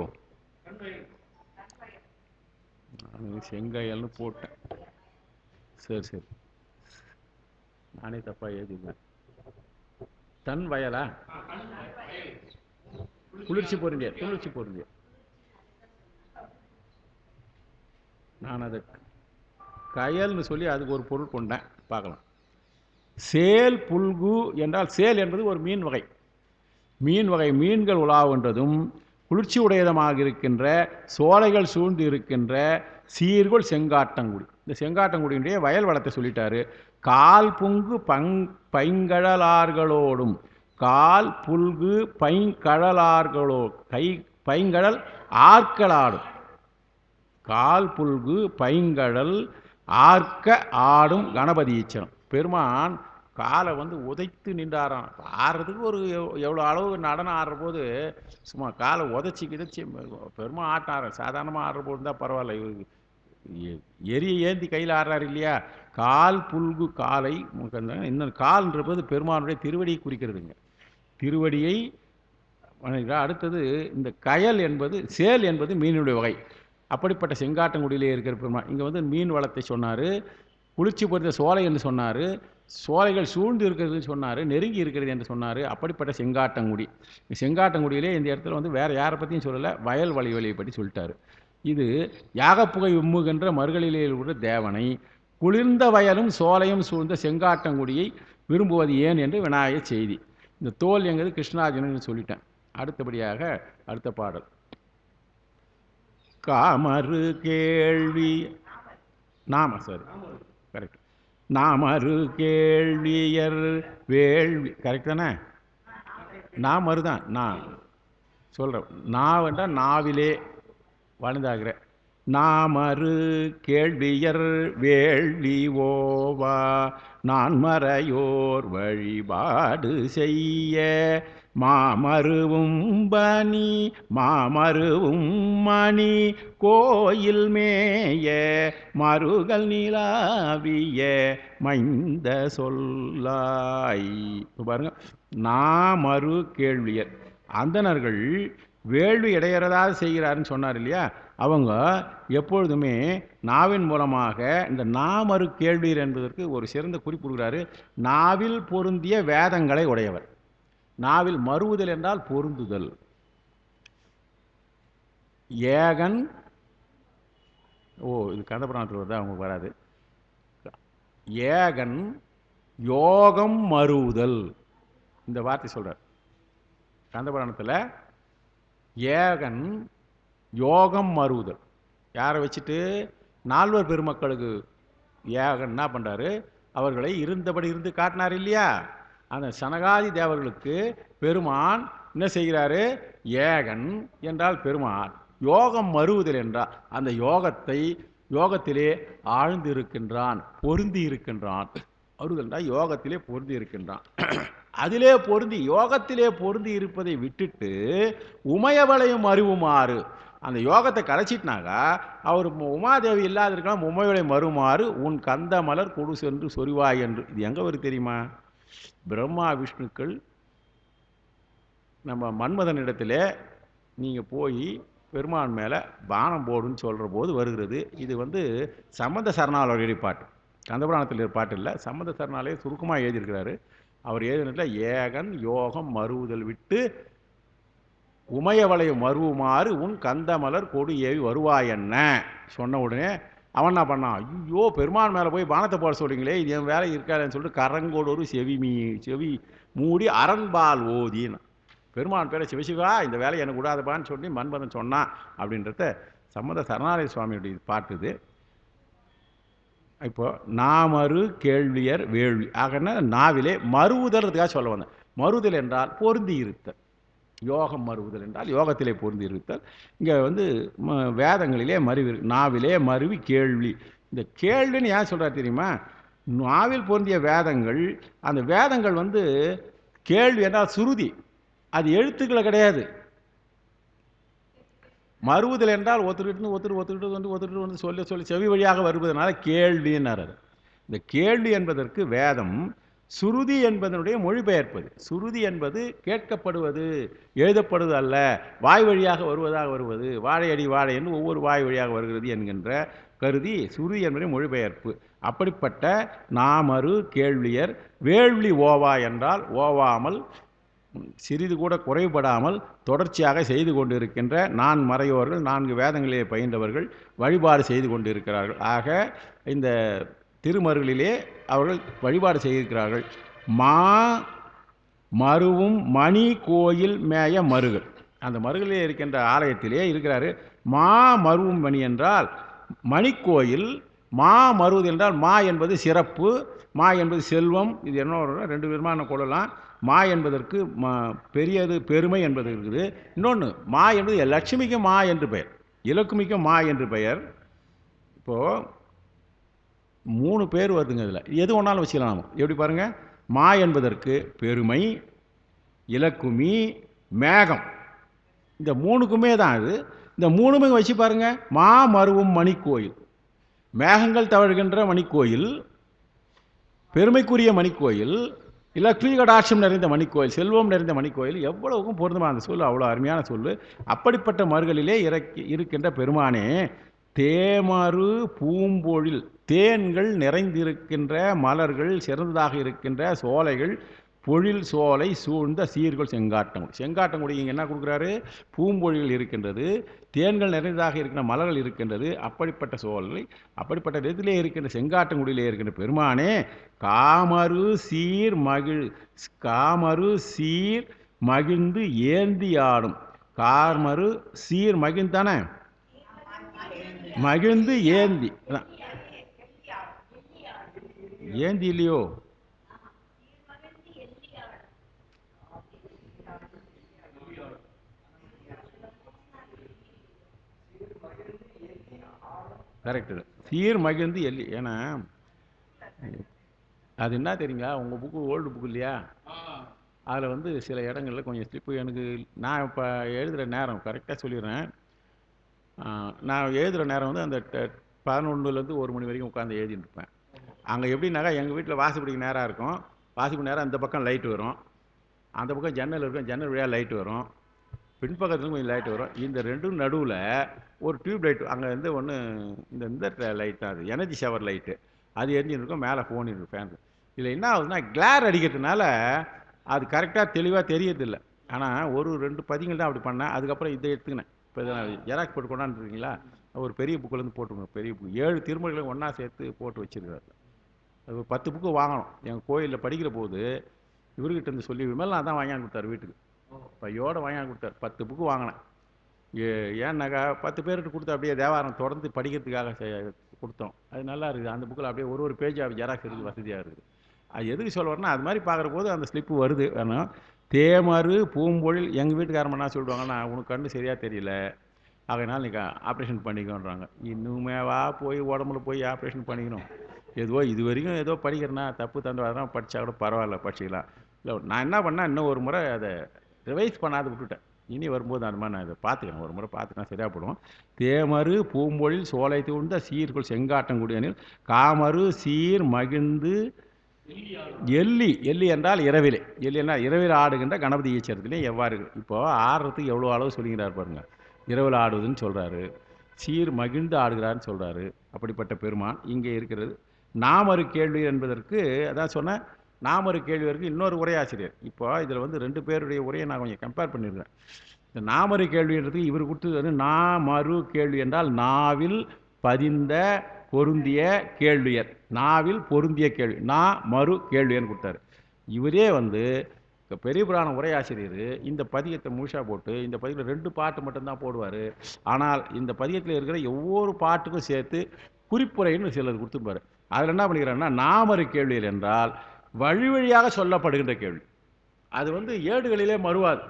நான் செங்கயல்னு போட்டேன். சரி சரி, நானே தப்பா எழுதிருந்தேன். தன் வயலா, குளிர்ச்சி பொருந்திய, குளிர்ச்சி பொருந்திய. நான் அதை கயல்னு சொல்லி அதுக்கு ஒரு பொருள் கொண்டேன், பார்க்கலாம். சேல் புல்கு என்றால் சேல் என்பது ஒரு மீன் வகை. மீன் வகை மீன்கள் உலாவுன்றதும் குளிர்ச்சி உடையதமாக இருக்கின்ற சோலைகள் சூழ்ந்து இருக்கின்ற சீர்கொள் செங்காட்டங்குடி. இந்த செங்காட்டங்குடியினுடைய வயல் வளத்தை சொல்லிட்டாரு. கால் புங்கு பைங்கழலார்களோடும், கால் புல்கு பைங்கழலார்களோ பைங்கழல் ஆற்களாடும், கால் புல்கு பைங்கழல் ஆர்க்க ஆடும் கணபதி ஈச்சனம். பெருமான் காலை உதைத்து நின்றாராம். ஆடுறதுக்கு ஒரு எவ்வளோ அளவு நடனம் ஆடுற போது சும்மா காலை உதச்சி கிதச்சி பெருமான் ஆட்டார. சாதாரணமாக ஆடுற போது தான் பரவாயில்ல, எரிய ஏந்தி கையில் ஆடுறாரு இல்லையா. கால் புல்கு காலை, இன்னொரு கால்ன்ற போது பெருமானுடைய திருவடியை குறிக்கிறதுங்க, திருவடியை. அடுத்தது இந்த கயல் என்பது, சேல் என்பது மீனுடைய வகை. அப்படிப்பட்ட செங்காட்டங்குடியிலே இருக்கிற பெருமான் இங்கே மீன் வளத்தை சொன்னார், குளிர்ச்சி பொறுத்த சோலை என்று சொன்னார், சோலைகள் சூழ்ந்து இருக்கிறது சொன்னார், நெருங்கி இருக்கிறது என்று சொன்னார். அப்படிப்பட்ட செங்காட்டங்குடி. செங்காட்டங்குடியிலே இந்த இடத்துல வேறு யாரை பற்றியும் சொல்லலை, வயல் வழியை பற்றி சொல்லிட்டாரு. இது யாகப்புகை உம்முகின்ற மறுகளிலே உள்ள தேவனை குளிர்ந்த வயலும் சோலையும் சூழ்ந்த செங்காட்டங்குடியை விரும்புவது ஏன் என்று விநாயக செய்தி. இந்த தோல் எங்கிறது கிருஷ்ணார்ஜுனன் சொல்லிட்டேன். அடுத்தபடியாக அடுத்த பாடல் காமரு கேள்வி நாம, சரி கரெக்ட், நாமரு கேள்வியர் வேள்வி, கரெக்ட் தானே? நான் மறுதான், நான் சொல்கிறேன். நான் வேண்டாம், நாவிலே வாழ்ந்தாகிற நாமரு கேள்வியர் வேள்வி ஓவா நான் மறையோர் வழிபாடு செய்ய மாமருவும் பனி மாமருவும் மணி கோயில் மேய மருகல் நிலாவிய மைந்த சொல்லாய். பாருங்க, நாமரு கேள்வியர், அந்தணர்கள் வேள்வி இடையறதாக செய்கிறாருன்னு சொன்னார் இல்லையா. அவங்க எப்பொழுதுமே நாவின் மூலமாக இந்த நாமரு கேள்வியர் என்பதற்கு ஒரு சிறந்த குறிப்பிடுகிறாரு. நாவில் பொருந்திய வேதங்களை உடையவர். நாவில் மறுவுதல் என்றால் பொருந்துதல். ஏகன், இது கந்தபுராணத்தில் வருதா, அவங்க வராது. ஏகன் யோகம் மறுவுதல், இந்த வார்த்தை சொல்றார் கந்தபுராணத்தில். ஏகன் யோகம் மறுவுதல், யாரை வச்சுட்டு? நால்வர் பெருமக்களுக்கு ஏகன் என்ன பண்ணுறாரு, அவர்களை இருந்தபடி இருந்து காட்டினார் இல்லையா. அந்த சனகாதி தேவர்களுக்கு பெருமான் என்ன செய்கிறாரு? ஏகன் என்றால் பெருமான், யோகம் மறுவுதல் என்றால் அந்த யோகத்திலே ஆழ்ந்து இருக்கின்றான், பொருந்தி இருக்கின்றான். அருதல்டா யோகத்திலே பொருந்தி இருக்கின்றான். அதிலே பொருந்தி, யோகத்திலே பொருந்தி இருப்பதை விட்டுட்டு உமையவளையும் அறிவுமாறு, அந்த யோகத்தை கலைச்சிட்னாக்கா அவர் உமாதேவி இல்லாத இருக்கலாம் உமையோட மறுமாறு உன் கந்த மலர் கொடு சென்று சொரிவாய் என்று. இது எங்கே வரும் தெரியுமா? பிரம்மா விஷ்ணுக்கள் நம்ம மன்மதனிடத்தில் நீங்கள் போய் பெருமான் மேலே பானம் போடுன்னு சொல்கிற போது வருகிறது. இது சம்பந்த சரணாலோடைய பாட்டு, கந்தபுராணத்தில் பாட்டு இல்லை, சம்பந்த சரணாலய சுருக்கமாக எழுதியிருக்கிறாரு. அவர் எழுதினதில் ஏகன் யோகம் மறுவுதல் விட்டு உமையவளைய மறுவுமாறு உன் கந்தமலர் கொடு ஏவி வருவாயன்ன சொன்ன உடனே அவன் என்ன பண்ணான், ஐயோ பெருமான் மேலே போய் பானத்தை போட சொல்கிறீங்களே, இது என் வேலை இருக்காதுன்னு சொல்லிட்டு கரங்கோடொரு செவி மூடி அரண்பால் ஓதின்னு பெருமான் பேரை சிவசிவா இந்த வேலை எனக்கு விடாதப்பான்னு சொல்லி மன்மதன் சொன்னான் அப்படின்றத சம்பந்த சரணாலய சுவாமியுடைய பாட்டுது. இப்போ நாமறு கேள்வியர் வேள்வி ஆகனா நாவிலே மறுவுதல்றதுக்காக சொல்ல வந்தேன். மறுதல் என்றால் பொருந்தி இருத்தல், யோகம் மறுவுதல் என்றால் யோகத்திலே பொருந்தி இருத்தல். இங்கே வேதங்களிலே மருவி, நாவிலே மருவி கேள்வி. இந்த கேள்வின்னு ஏன் சொல்கிறார் தெரியுமா? நாவில் பொருந்திய வேதங்கள், அந்த வேதங்கள் கேள்வி என்றால் சுருதி, அது எழுத்துக்களை கிடையாது. மறுவுதல் என்றால் ஒத்துக்கிட்டு சொல்லி செவி வழியாக வருவதனால கேள்வின்னார். இந்த கேள்வி என்பதற்கு வேதம் சுருதி என்பதனுடைய மொழிபெயர்ப்பது. சுருதி என்பது கேட்கப்படுவது, எழுதப்படுவது அல்ல, வாய் வழியாக வருவது, வாழையடி வாழை என்று ஒவ்வொரு வாய் வழியாக வருகிறது என்கின்ற கருதி சுருதி என்பதை மொழிபெயர்ப்பு. அப்படிப்பட்ட நாமறு கேள்வியர் வேள்வி ஓவா என்றால் ஓவாமல் சிறிது கூட குறைபடாமல் தொடர்ச்சியாக செய்து கொண்டிருக்கின்ற நான் மறையோர்கள், 4 வேதங்களிலே பயின்றவர்கள் வழிபாடு செய்து கொண்டிருக்கிறார்கள். ஆக இந்த திருமருகளிலே அவர்கள் வழிபாடு செய்திருக்கிறார்கள். மருவும் மணி கோயில் மேய மருகள், அந்த மருகளிலே இருக்கின்ற ஆலயத்திலே இருக்கிறாரு. மருவும் மணி என்றால் மணிக்கோயில், மருவது என்றால் என்பது சிறப்பு, என்பது செல்வம். இது என்ன 2 விதமான கொள்ளலாம். என்பதற்கு பெரியது பெருமை என்பது இருக்குது. இன்னொன்று என்பது லட்சுமிக்கும் என்று பெயர், இலக்குமிக்கும் என்று பெயர். இப்போது 3 பேர் வருதுங்க. இதில் எது ஒன்றாலும் வச்சுக்கலாம் நம்ம. எப்படி பாருங்கள், என்பதற்கு பெருமை, இலக்குமி, மேகம், இந்த 3க்குமே தான் இது. இந்த 3மே வச்சு பாருங்கள். மருவும் மணிக்கோயில், மேகங்கள் தவழ்கின்ற மணிக்கோயில், பெருமைக்குரிய மணிக்கோயில், லக்ஷ்மி கடாட்சம் நிறைந்த மணிக்கோயில், செல்வம் நிறைந்த மணிக்கோயில், எவ்வளவுக்கும் பொருந்துமா அந்த சொல், அவ்வளோ அருமையான சொல். அப்படிப்பட்ட மருகளிலே இருக்கின்ற பெருமானே, தேமரு பூம்பொழில், தேன்கள் நிறைந்திருக்கின்ற மலர்கள் சிறந்ததாக இருக்கின்ற சோலைகள், பொழில் சோலை சூழ்ந்த சீர்கள் செங்காட்டங்குடி. செங்காட்டங்குடி இங்கே என்ன கொடுக்குறாரு? பூம்பொழில் இருக்கின்றது, தேன்கள் நிறைந்ததாக இருக்கின்ற மலர்கள் இருக்கின்றது. அப்படிப்பட்ட சோலை, அப்படிப்பட்ட இடத்திலே இருக்கின்ற செங்காட்டங்குடியிலே இருக்கின்ற பெருமானே, காமரு சீர் மகிழ்ந்து ஏந்தி ஆடும். காமரு சீர் மகிழ்ந்தானே, மகிழ்ந்து ஏந்தி இல்லையோ? கரெக்டு. சீர் மகிழ்ந்து ஏன்னா அது என்ன தெரியுங்களா, உங்கள் புக்கு ஓல்டு புக்கு இல்லையா, அதில் சில இடங்களில் கொஞ்சம் ஸ்லிப்பு எனக்கு. நான் இப்போ எழுதுகிற நேரம் கரெக்டாக சொல்லிடுறேன். நான் எழுதுகிற நேரம் அந்த 11லேருந்து 1 மணி வரைக்கும் உட்காந்து எழுதிட்டு இருப்பேன். அங்கே எப்படின்னாக்கா, எங்கள் வீட்டில் வாசிப்படிக்கு நேரம் இருக்கும். வாசிப்பு நேரம் அந்த பக்கம் லைட்டு வரும், அந்த பக்கம் ஜன்னல் இருக்கும், ஜன்னல் வழியாக லைட்டு வரும், பின்பக்கத்துலேயும் கொஞ்சம் லைட்டு வரும். இந்த 2ம் நடுவில் ஒரு டியூப் லைட்டு, அங்கே ஒன்று இந்த லைட் தான், அது எனர்ஜி ஷவர் லைட்டு, அது எரிஞ்சுன்னு இருக்கும். மேலே ஃபோன் இருக்கும், ஃபேன். இதில் என்ன ஆகுதுன்னா, கிளார் அடிக்கிறதுனால அது கரெக்டாக தெளிவாக தெரியறதில்லை. ஆனால் 1-2 பதிங்கள் தான் அப்படி பண்ணேன். அதுக்கப்புறம் இதை எடுத்துக்கினேன். இப்போ இதை ஜெராக்ஸ் போட்டு கொண்டாந்துருக்கீங்களா, ஒரு பெரிய புக்கிலேருந்து போட்டுருங்க. பெரிய புக்கு 7 திருமொழிகளையும் ஒன்றா சேர்த்து போட்டு வச்சுருக்காரு. அது 10 புக்கு வாங்கணும். எங்கள் கோயிலில் படிக்கிற போது இவர்கிட்ட இருந்து சொல்லி விமலா தான் வாங்கியாந்து கொடுத்தாரு வீட்டுக்கு. பையோடு வாங்கியாந்து கொடுத்தாரு. 10 புக்கு வாங்கினேன். ஏன்னாக்கா 10 பேர்கிட்ட கொடுத்து அப்படியே தேவாரம் தொடர்ந்து படிக்கிறதுக்காக கொடுத்தோம். அது நல்லா இருக்குது. அந்த புக்கில் அப்படியே ஒரு பேஜ் ஜெராக்ஸ் இருக்குது, வசதியாக இருக்குது. அது எதுக்கு சொல்ல வரேன்னா, அது மாதிரி பார்க்குற போது அந்த ஸ்லிப்பு வருது. ஆனால் தேமரு பூம்பொழில், எங்கள் வீட்டுக்காரன் என்ன சொல்லிடுவாங்கன்னா, உனக்கு கண்ணு சரியாக தெரியல, அதனால் நீ ஆப்ரேஷன் பண்ணிக்கோன்றாங்க. இன்னுமேவா போய் உடம்புல போய் ஆப்ரேஷன் பண்ணிக்கணும்? ஏதோ இது வரைக்கும் ஏதோ படிக்கிறேன்னா தப்பு தந்தவாதான் படித்தா கூட பரவாயில்ல, படிச்சிக்கலாம். இல்லை நான் என்ன பண்ணேன், இன்னும் ஒரு முறை அதை ரிவைஸ் பண்ணாத விட்டுட்டேன். இனி வரும்போது அந்த மாதிரி நான் இதை பார்த்துக்கிறேன், ஒரு முறை பார்த்துக்கலாம் சரியாக போடும். தேமரு பூம்பொழில் சோலை தூழ்ந்த சீர்குள் செங்காட்டங்குடியனில் காமரு சீர் மகிழ்ந்து எள்ளி, எள்ளி என்றால் இரவிலே, எள்ளி என்றால் இரவில் ஆடுகின்ற கணபதி ஈஸ்வரத்திலே எவ்வாறு இப்போ ஆடுறதுக்கு எவ்வளோ அளவு சொல்லிக்கிறார் பாருங்க. இரவில் ஆடுவதுன்னு சொல்கிறாரு, சீர் மகிழ்ந்து ஆடுகிறான்னு சொல்கிறாரு. அப்படிப்பட்ட பெருமான் இங்கே இருக்கிறது. நாமரு கேள்வி என்பதற்கு அதான் சொன்ன, நாமரு கேள்வியருக்கு இன்னொரு உரையாசிரியர். இப்போ இதில் வந்து 2 பேருடைய உரையை நான் கொஞ்சம் கம்பேர் பண்ணியிருக்கேன். இந்த நாமரு கேள்வின்றதுக்கு இவர் கொடுத்தது நாமரு கேள்வி என்றால் நாவில் பதிந்த பொருந்திய கேள்வியர், நாவில் பொருந்திய கேள்வி, மறு கேள்வியர்னு கொடுத்தாரு. இவரே வந்து பெரிய புராண உரையாசிரியர் இந்த பதிகத்தை முழுஷா போட்டு இந்த பதிகத்தில் 2 பாட்டு மட்டும்தான் போடுவார். ஆனால் இந்த பதிகத்தில் இருக்கிற ஒவ்வொரு பாட்டுக்கும் சேர்த்து குறிப்புரைன்னு சிலர் கொடுத்துருப்பாரு. அதில் என்ன பண்ணிக்கிறாங்கன்னா, நாமரு கேள்வியர் என்றால் வழி வழியாக சொல்லப்படுகின்ற கேள்வி. அது வந்து ஏடுகளிலே மறுவாது.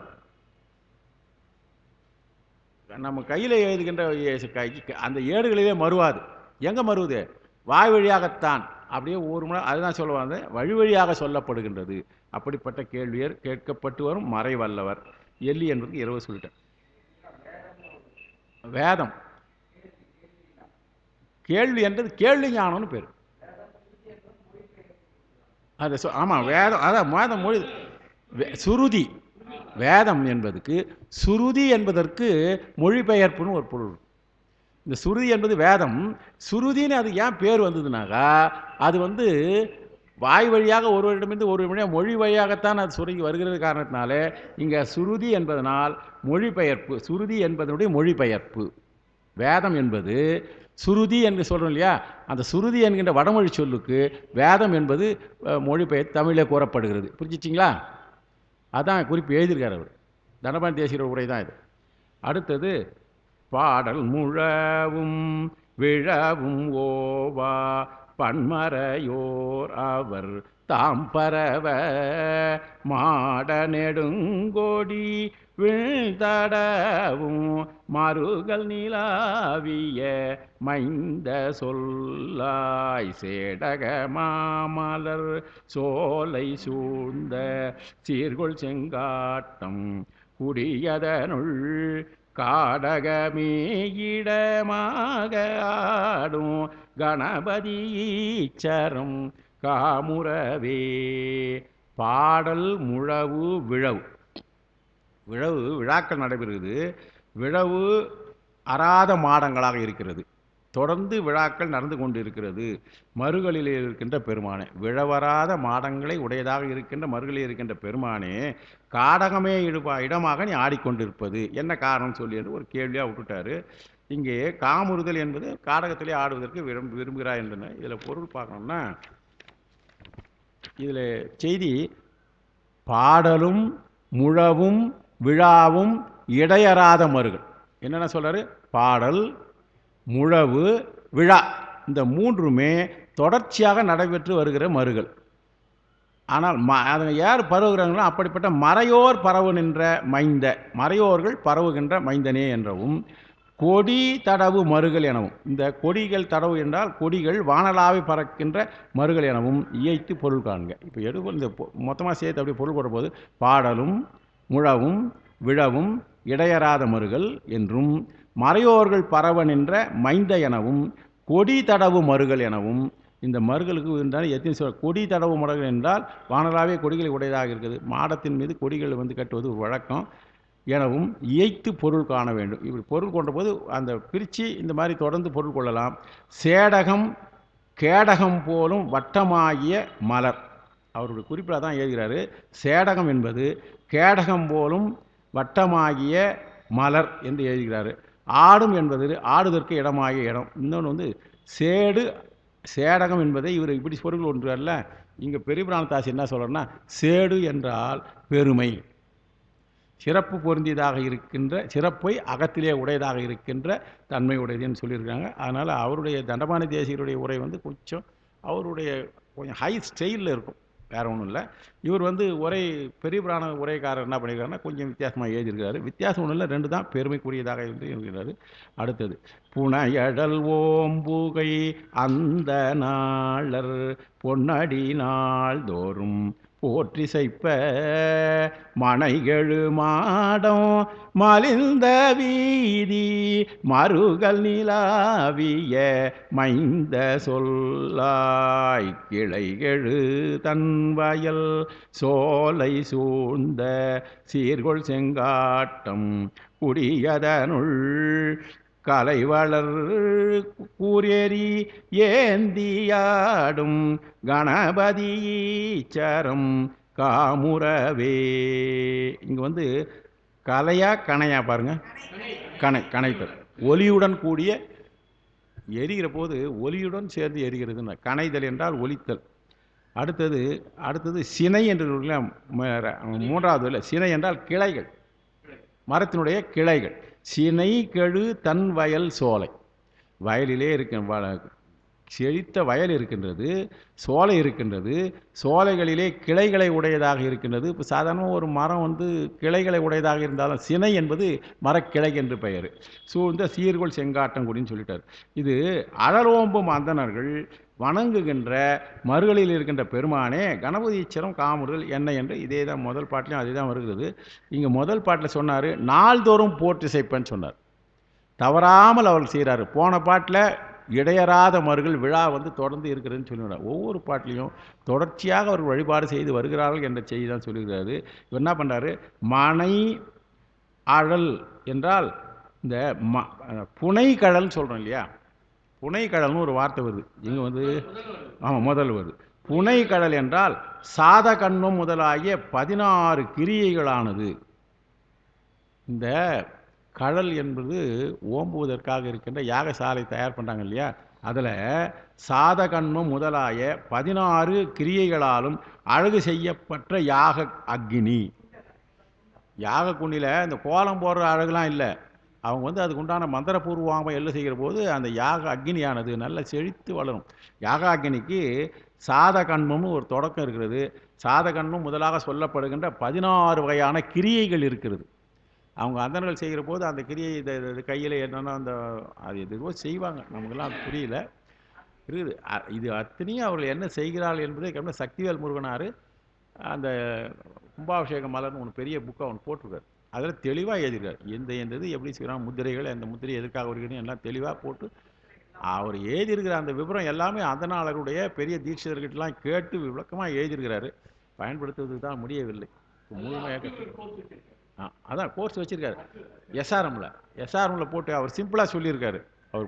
நம்ம கையில் எழுதுகின்ற அந்த ஏடுகளிலே மறுவாது. எங்கே மறுவது? வாய் வழியாகத்தான். அப்படியே ஒரு முறை அதுதான் சொல்லுவாங்க, வழி வழியாக சொல்லப்படுகின்றது. அப்படிப்பட்ட கேள்வியர் கேட்கப்பட்டு வரும் மறைவல்லவர். எள்ளி என்பதுக்கு இரவு சொல்லிட்டேன். வேதம் கேள்வி என்றது கேள்வி ஞானம்னு பேர். அது ஆமாம், வேதம் அதான் வேதம் மொழி சுருதி. வேதம் என்பதுக்கு சுருதி என்பதற்கு மொழிபெயர்ப்புன்னு ஒரு பொருள். இந்த சுருதி என்பது வேதம். சுருதின்னு அது ஏன் பேர் வந்ததுனாக்கா, அது வந்து வாய் வழியாக ஒருவரிடமிருந்து ஒரு வழியாக மொழி வழியாகத்தான் அது சுருங்கி வருகிறது காரணத்தினால இங்கே சுருதி என்பதனால் மொழிபெயர்ப்பு. சுருதி என்பதனுடைய மொழிபெயர்ப்பு. வேதம் என்பது சுருதி என்று சொல்கிறோம் இல்லையா, அந்த சுருதி என்கின்ற வடமொழி சொல்லுக்கு வேதம் என்பது மொழிபெயர் தமிழில் கூறப்படுகிறது. புரிஞ்சிச்சிங்களா? அதான் குறிப்பு எழுதியிருக்கார் அவர். தண்டபாணி தேசிகர் உரை தான் இது. அடுத்தது பாடல் முழவும் விழவும் ஓவா பன்மறையோர் அவர் தாம் பரவ மாட நெடுங்கோடி வீழ்தடவும் மருகல் நிலாவிய மைந்த சொல்லாய் சேடக மாமலர் சோலை சூழ்ந்த சீர்கொள் செங்காட்டம் குடியதனுள் காடகமே இடமாக ஆடும் கணபதி ஈச்சரம் காமுறவே. பாடல் முழவு விழவு. விழவு விழாக்கள் நடைபெறுகிறது. விழவு அறாத மாடங்களாக இருக்கிறது. தொடர்ந்து விழாக்கள் நடந்து கொண்டு இருக்கிறது. மறுகளில் இருக்கின்ற பெருமானே, விழவராத மாடங்களை உடையதாக இருக்கின்ற மறுகளில் இருக்கின்ற பெருமானே, காடகமே இடமாக நீ ஆடிக்கொண்டிருப்பது என்ன காரணம் சொல்லி என்று ஒரு கேள்வியாக விட்டுட்டாரு. இங்கே காமுறுதல் என்பது காடகத்திலே ஆடுவதற்கு விரும்புகிறாய் என்று. இதில் பொருள் பார்க்கணும்னா, இதில் செய்தி பாடலும் முழவும் விழாவும் இடையறாத மறுகள். என்னென்ன சொல்றாரு? பாடல், முழவு, விழா, இந்த மூன்றுமே தொடர்ச்சியாக நடைபெற்று வருகிற மறுகள். ஆனால் அதை யார் பரவுகிறாங்களோ அப்படிப்பட்ட மறையோர் பரவு நின்ற மைந்த, மறையோர்கள் பரவுகின்ற மைந்தனே என்றவும், கொடி தடவு மறுகள் எனவும், இந்த கொடிகள் தடவு என்றால் கொடிகள் வானலாவை பறக்கின்ற மறுகள் எனவும் இயைத்து பொருள் காண்க. இப்போ எடுக்கும் இந்த மொத்தமாக சேர்த்து அப்படியே பொருள் போடும்போது பாடலும் முழவும் விழவும் இடையறாத மறுகள் என்றும், மறையோர்கள் பரவ நின்ற மைந்த எனவும், கொடி தடவு மறுகள் எனவும். இந்த மறுகளுக்கு இருந்தால் எத்தனை சொல். கொடி தடவு மறுகள் என்றால் வானலாவே கொடிகளை உடையதாக இருக்குது, மாடத்தின் மீது கொடிகள் வந்து கட்டுவது ஒரு வழக்கம் எனவும் இயைத்து பொருள் காண வேண்டும். இப்படி பொருள் கொண்ட போது அந்த பிரித்து இந்த மாதிரி தொடர்ந்து பொருள் கொள்ளலாம். சேடகம் கேடகம் போலும் வட்டமாகிய மலர். அவருடைய குறிப்பில் தான் எழுதுகிறாரு. சேடகம் என்பது கேடகம் போலும் வட்டமாகிய மலர் என்று எழுதுகிறாரு. ஆடும் என்பது ஆடுதற்கு இடமாகிய இடம். இன்னொன்று வந்து சேடு சேடகம் என்பதை இவர் இப்படி பொருள் ஒன்று அல்ல. இங்கே பெரிய பிராணதாசி என்ன சொல்கிறேன்னா, சேடு என்றால் பெருமை, சிறப்பு பொருந்தியதாக இருக்கின்ற, சிறப்பை அகத்திலே உடையதாக இருக்கின்ற தன்மை உடையதுன்னு சொல்லியிருக்காங்க. அதனால் அவருடைய தண்டபாணி தேசிகருடைய உரை வந்து கொஞ்சம் அவருடைய கொஞ்சம் ஹை ஸ்டைலில் இருக்கும், வேறு ஒன்றும் இல்லை. இவர் வந்து உரை பெரிய புராண உரைக்காரர் என்ன பண்ணியிருக்காருன்னா கொஞ்சம் வித்தியாசமாக எழுதியிருக்கிறாரு. வித்தியாசம் ஒன்றும் இல்லை, 2 தான் பெருமைக்குரியதாக இருந்து இருக்கிறாரு. அடுத்தது புனையடல் ஓம்புகை அந்த நாளர் பொன்னடி நாள் தோறும் போற்றிசைப்ப மனைகெழு மாடம் மலிந்த வீதி மருகல் நிலாவிய மைந்த சொல்லாய் கிளைகெழு தன்வயல் சோலை சூழ்ந்த சீர்கொள் செங்காட்டம் குடியதனுள் கலைவளர் கூரேறி ஏந்தியாடும் கணபதீச்சரம் காமுறவே. இங்கே வந்து கலையா கணையா பாருங்க, கணைத்தல். ஒலியுடன் கூடிய எரிகிற போது ஒலியுடன் சேர்ந்து எரிகிறதுன்னு கணைதல் என்றால் ஒலித்தல். அடுத்தது சினை என்று மூன்றாவது இல்லை. சினை என்றால் கிளைகள், மரத்தினுடைய கிளைகள். சினை கெழு தன் வயல் சோலை, வயலிலே இருக்க செழித்த வயல் இருக்கின்றது, சோலை இருக்கின்றது. சோலைகளிலே கிளைகளை உடையதாக இருக்கின்றது. இப்போ சாதாரணமாக ஒரு மரம் வந்து கிளைகளை உடையதாக இருந்தாலும் சினை என்பது மரக்கிளை என்று பெயர். சூழ்ந்த சீர்கொள் செங்காட்டங்குடின்னு சொல்லிட்டார். இது அழலோம்பும் அந்தணர்கள் வணங்குகின்ற மறுகளில் இருக்கின்ற பெருமானே கணபதீச்சரம் காமுறுதல் என்ன என்று இதே தான் முதல் பாட்டிலையும் அதே தான் வருகிறது. இங்கே முதல் பாட்டில் சொன்னார் நாள்தோறும் போற்றிசைப்பேன்னு சொன்னார். தவறாமல் அவர்கள் செய்கிறாரு. போன பாட்டில் இடையறாத மறுகள் விழா வந்து தொடர்ந்து இருக்கிறதுன்னு சொல்லிவிடார். ஒவ்வொரு பாட்டிலையும் தொடர்ச்சியாக அவர்கள் வழிபாடு செய்து வருகிறார்கள் என்ற செய்தி தான் சொல்லுகிறாரு. இவர் என்ன பண்ணுறாரு, மனை அழல் என்றால் இந்த புனை கடல்னு சொல்கிறோம் இல்லையா, புனை கடல்னு ஒரு வார்த்தை வருது இங்கே வந்து. ஆமாம், முதல் வருது. புனை கடல் என்றால் சாத கண்ணும் முதலாகிய 16 கிரியைகளானது. இந்த கடல் என்பது ஓம்புவதற்காக இருக்கின்ற யாகசாலை தயார் பண்ணுறாங்க இல்லையா, அதில் சாதகன்மம் முதலாய 16 கிரியைகளாலும் அழகு செய்யப்பட்ட யாக அக்னி. யாக குண்டியில் இந்த கோலம் போடுற அழகுலாம் இல்லை. அவங்க வந்து அதுக்கு உண்டான மந்திரபூர்வமாக எல்லாம் செய்கிற போது அந்த யாக அக்னியானது நல்ல செழித்து வளரும். யாக அக்னிக்கு சாதகன்மம்னு ஒரு தொடக்கம் இருக்கிறது. சாதகன்மம் முதலாக சொல்லப்படுகின்ற 16 வகையான கிரியைகள் இருக்கிறது. அவங்க அந்தனர்கள் செய்கிற போது அந்த கிரியை இது கையில் என்னென்னா அந்த அது எதுவோ செய்வாங்க, நமக்கெல்லாம் அது புரியல இருக்குது. இது அத்தனையும் அவர்கள் என்ன செய்கிறார்கள் என்பதை கம்மியாக சக்திவேல் முருகனார் அந்த கும்பாபிஷேக மலர்னு ஒன்று பெரிய புக்கை அவன் போட்டிருக்காரு. அதில் தெளிவாக எழுதியிருக்கார். எந்த இது எப்படி செய்கிறான், முத்திரைகள் அந்த முத்திரை எதுக்காக வருகிறேன்னு எல்லாம் தெளிவாக போட்டு அவர் எழுதியிருக்கிற அந்த விவரம் எல்லாமே அந்தனாளருடைய பெரிய தீட்சிதர்கிட்டலாம் கேட்டு விளக்கமாக எழுதியிருக்கிறாரு. பயன்படுத்துவதுக்கு தான் முடியவில்லை முழுமையாக. அதான் கோர்ஸ் வச்சுருக்காரு எஸ்ஆர்எம்மில் போட்டு அவர் சிம்பிளாக சொல்லியிருக்காரு. அவர்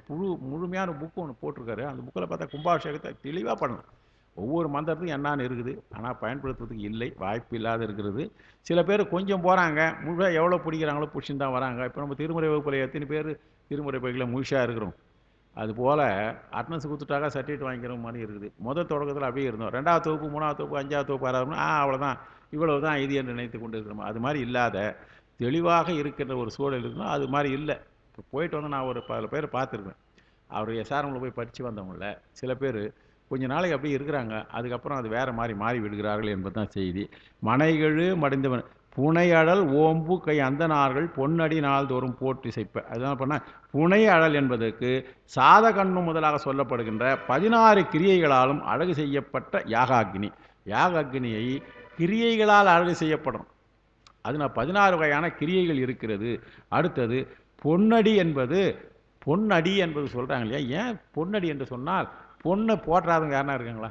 முழுமையான புக்கு ஒன்று போட்டிருக்காரு. அந்த புக்கில் பார்த்தா கும்பாபிஷேகத்தை தெளிவாக பண்ணணும். ஒவ்வொரு மந்திரத்துக்கும் என்னான்னு இருக்குது, ஆனால் பயன்படுத்துறதுக்கு இல்லை, வாய்ப்பு இல்லாத இருக்கிறது. சில பேர் கொஞ்சம் போகிறாங்க, முழுமையாக எவ்வளோ பிடிக்கிறாங்களோ பிடிச்சின்னு தான் வராங்க. இப்போ நம்ம திருமுறை வகுப்பில் எத்தனை பேர் திருமுறை பைக்கில் முழுசாக இருக்கிறோம். அதுபோல் அட்டனன்ஸ் கொடுத்துட்டாக்கா சர்டிஃபிகேட் வாங்கிக்கிற மாதிரி இருக்குது. முதல் தொடக்கத்தில் அப்படியே இருந்தோம். 2வது வகுப்பு 3வது வகுப்பு 5வது வகுப்பு 6வது அவ்வளோதான், இவ்வளவு தான் இது என்று நினைத்து கொண்டு இருக்கிறோம். அது மாதிரி இல்லாத தெளிவாக இருக்கின்ற ஒரு சூழல் இருக்கணும். அது மாதிரி இல்லை. இப்போ போயிட்டு வந்து நான் ஒரு 10 பேர் பார்த்துருக்கேன். அவர் எஸ்ஆர்எம்மில் போய் படித்து வந்தவங்கள சில பேர் கொஞ்ச நாளைக்கு அப்படி இருக்கிறாங்க, அதுக்கப்புறம் அது வேறு மாறி விடுகிறார்கள் என்பது தான் செய்தி. மனைகழு மடிந்தவன் புனையழல் ஓம்பு கை அந்தனார்கள் பொன்னடி நாள்தோறும் போற்றி செய்ப்ப. அதுதான் பண்ணால் புனை அழல் என்பதற்கு சாதகண்ணு முதலாக சொல்லப்படுகின்ற 16 கிரியைகளாலும் அழகு செய்யப்பட்ட யாகாக்னி. யாகாக்னியை கிரியைகளால் அழகு செய்யப்படும். அது 16 வகையான கிரியைகள் இருக்கிறது. அடுத்தது பொன்னடி என்பது சொல்கிறாங்க இல்லையா. ஏன் பொன்னடி என்று சொன்னால் பொண்ணை போற்றாதவங்க யாருனா இருக்காங்களா?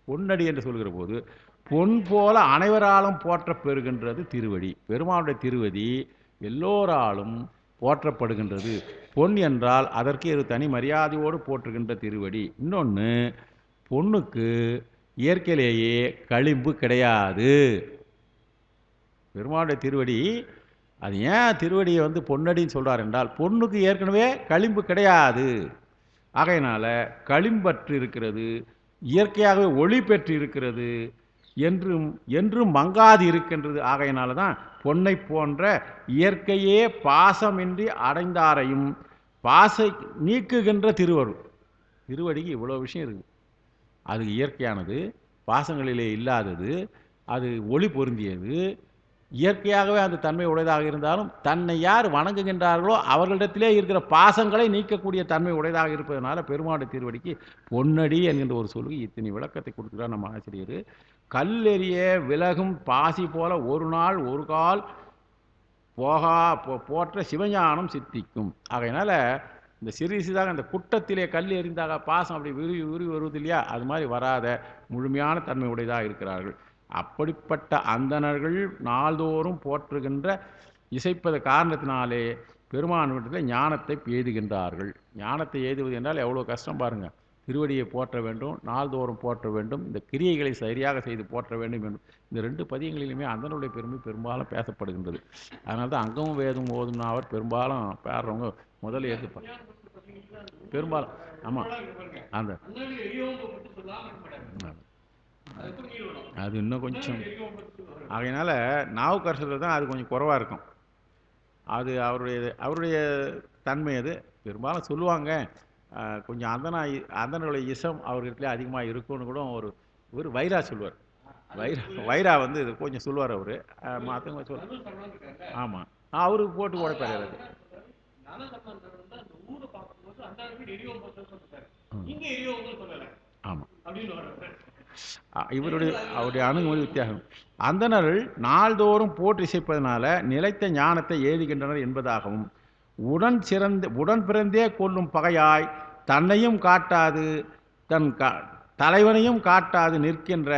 பொன்னடி என்று சொல்கிற போது பொன் போல அனைவராலும் போற்ற பெறுகின்றது திருவடி. பெருமானுடைய திருவடி எல்லோராலும் போற்றப்படுகின்றது. பொன் என்றால் அதற்கு ஒரு தனி மரியாதையோடு போற்றுகின்ற திருவடி. இன்னொன்று, பொண்ணுக்கு இயற்கையிலேயே களிம்பு கிடையாது. பெருமானுடைய திருவடி, அது ஏன் திருவடியை வந்து பொன்னடின்னு சொல்கிறார் என்றால் பொண்ணுக்கு ஏற்கனவே களிம்பு கிடையாது. ஆகையினால களிம்பற்று இருக்கிறது, இயற்கையாகவே ஒளி பெற்று இருக்கிறது, என்றும் மங்காது இருக்கின்றது. ஆகையினால தான் பொன்னை போன்ற இயற்கையே பாசமின்றி அடைந்தாரையும் பாசை நீக்குகின்ற திருவருள். திருவடிக்கு இவ்வளோ விஷயம் இருக்குது. அது இயற்கையானது, பாசங்களிலே இல்லாதது, அது ஒளி பொருந்தியது, இயற்கையாகவே அந்த தன்மை உடையதாக இருந்தாலும் தன்னை யார் வணங்குகின்றார்களோ அவர்களிடத்திலே இருக்கிற பாசங்களை நீக்கக்கூடிய தன்மை உடையதாக இருப்பதனால பெருமாடு திருவடிக்கு பொன்னடி என்கின்ற ஒரு சொல்லுக்கு இத்தனை விளக்கத்தை கொடுக்கிறார் நம்ம ஆசிரியர். கல்லெறிய விலகும் பாசி போல ஒரு நாள் ஒரு கால் போற்ற சிவஞானம் சித்திக்கும். ஆகையினால இந்த சிறிதாக அந்த குட்டத்திலே கல் எறிந்தாக பாசம் அப்படி விருவி வருவது இல்லையா, அது மாதிரி வராத முழுமையான தன்மை உடையதாக இருக்கிறார்கள். அப்படிப்பட்ட அந்தணர்கள் நாள்தோறும் போற்றுகின்ற இசைப்பத காரணத்தினாலே பெருமான் வீட்டில் ஞானத்தை எய்துகின்றார்கள். ஞானத்தை எய்துவது என்றால் எவ்வளோ கஷ்டம் பாருங்கள். திருவடியை போற்ற வேண்டும், நாள்தோறும் போற்ற வேண்டும், இந்த கிரியைகளை சரியாக செய்து போற்ற வேண்டும் என்று இந்த 2 பதியங்களிலுமே அந்தனுடைய பெருமை பெரும்பாலும் பேசப்படுகின்றது. அதனால தான் அங்கமும் வேதம் ஓதும்னா அவர் பெரும்பாலும் பேடுறவங்க முதல்ல ஏற்றுப்பாங்க பெரும்பாலும். ஆமாம், அந்த அது இன்னும் கொஞ்சம் ஆகையினால நாவுக்கரசர்கள் தான் அது கொஞ்சம் குறைவாக இருக்கும். அது அவருடைய தன்மை. அது பெரும்பாலும் சொல்லுவாங்க கொஞ்சம் அந்தனுடைய இசம் அவர்கிட்ட அதிகமாக இருக்கும்னு கூட ஒரு வைரா சொல்லுவார். வைரா வந்து இது கொஞ்சம் சொல்லுவார் அவர். மற்றவங்க சொல்ல ஆமாம், அவருக்கு போட்டு உடைப்பார். ஆமாம், அவருடைய அணுகுமுறை வித்தியாசம். அந்தணர்கள் நாள்தோறும் போற்றி இசைப்பதனால நிலைத்த ஞானத்தை ஏதுகின்றனர் என்பதாகவும், உடன் பிறந்தே கொள்ளும் பகையாய் தன்னையும் காட்டாது தன் தலைவனையும் காட்டாது நிற்கின்ற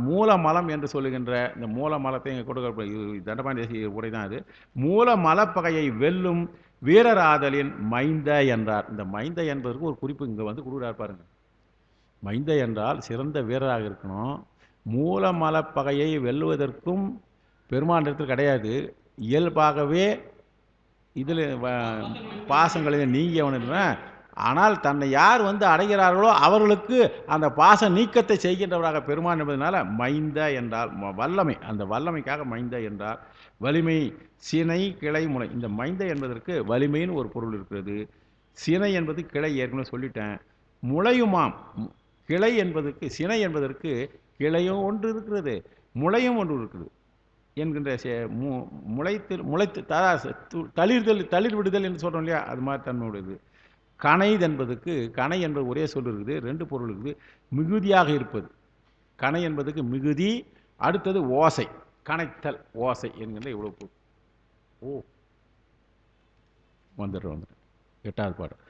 மூலமலம் என்று சொல்லுகின்ற இந்த மூலமலத்தை இங்கே கொடுக்க தண்டபாணி உரை தான். அது மூல மலப்பகையை வெல்லும் வீரராதலின் மைந்த என்றார். இந்த மைந்த என்பதற்கு ஒரு குறிப்பு இங்கே வந்து கொடுக்குறார் பாருங்க. மைந்த என்றால் சிறந்த வீரராக இருக்கணும். மூலமலப்பகையை வெல்லுவதற்கும் பெருமாண்டத்தில் கிடையாது. இயல்பாகவே இதில் பாசங்களில் நீங்கியவன். ஆனால் தன்னை யார் வந்து அடைகிறார்களோ அவர்களுக்கு அந்த பாச நீக்கத்தை செய்கின்றவராக பெருமான் என்பதனால மைந்த என்றால் வல்லமை. அந்த வல்லமைக்காக மைந்த என்றார். வலிமை, சினை, கிளை, முளை. இந்த மைந்த என்பதற்கு வலிமைன்னு ஒரு பொருள் இருக்கிறது. சினை என்பது கிளை, ஏற்கனவே சொல்லிட்டேன். முளையுமாம். கிளை என்பதற்கு, சினை என்பதற்கு கிளையும் ஒன்று இருக்கிறது, முளையும் ஒன்று இருக்குது என்கின்ற முளைத்து தளிர் விடுதல் என்று சொல்கிறோம் இல்லையா, அது மாதிரி தன்மையுடையது. கணை என்பதுக்கு, கணை என்பது ஒரே சொல் இருக்குது, 2 பொருள் இருக்குது. மிகுதியாக இருப்பது கணை என்பதுக்கு மிகுதி. அடுத்தது ஓசை, கணைத்தல், ஓசை என்கின்ற இவ்வளவு. வந்துடுறோம் 8வது பாடம்.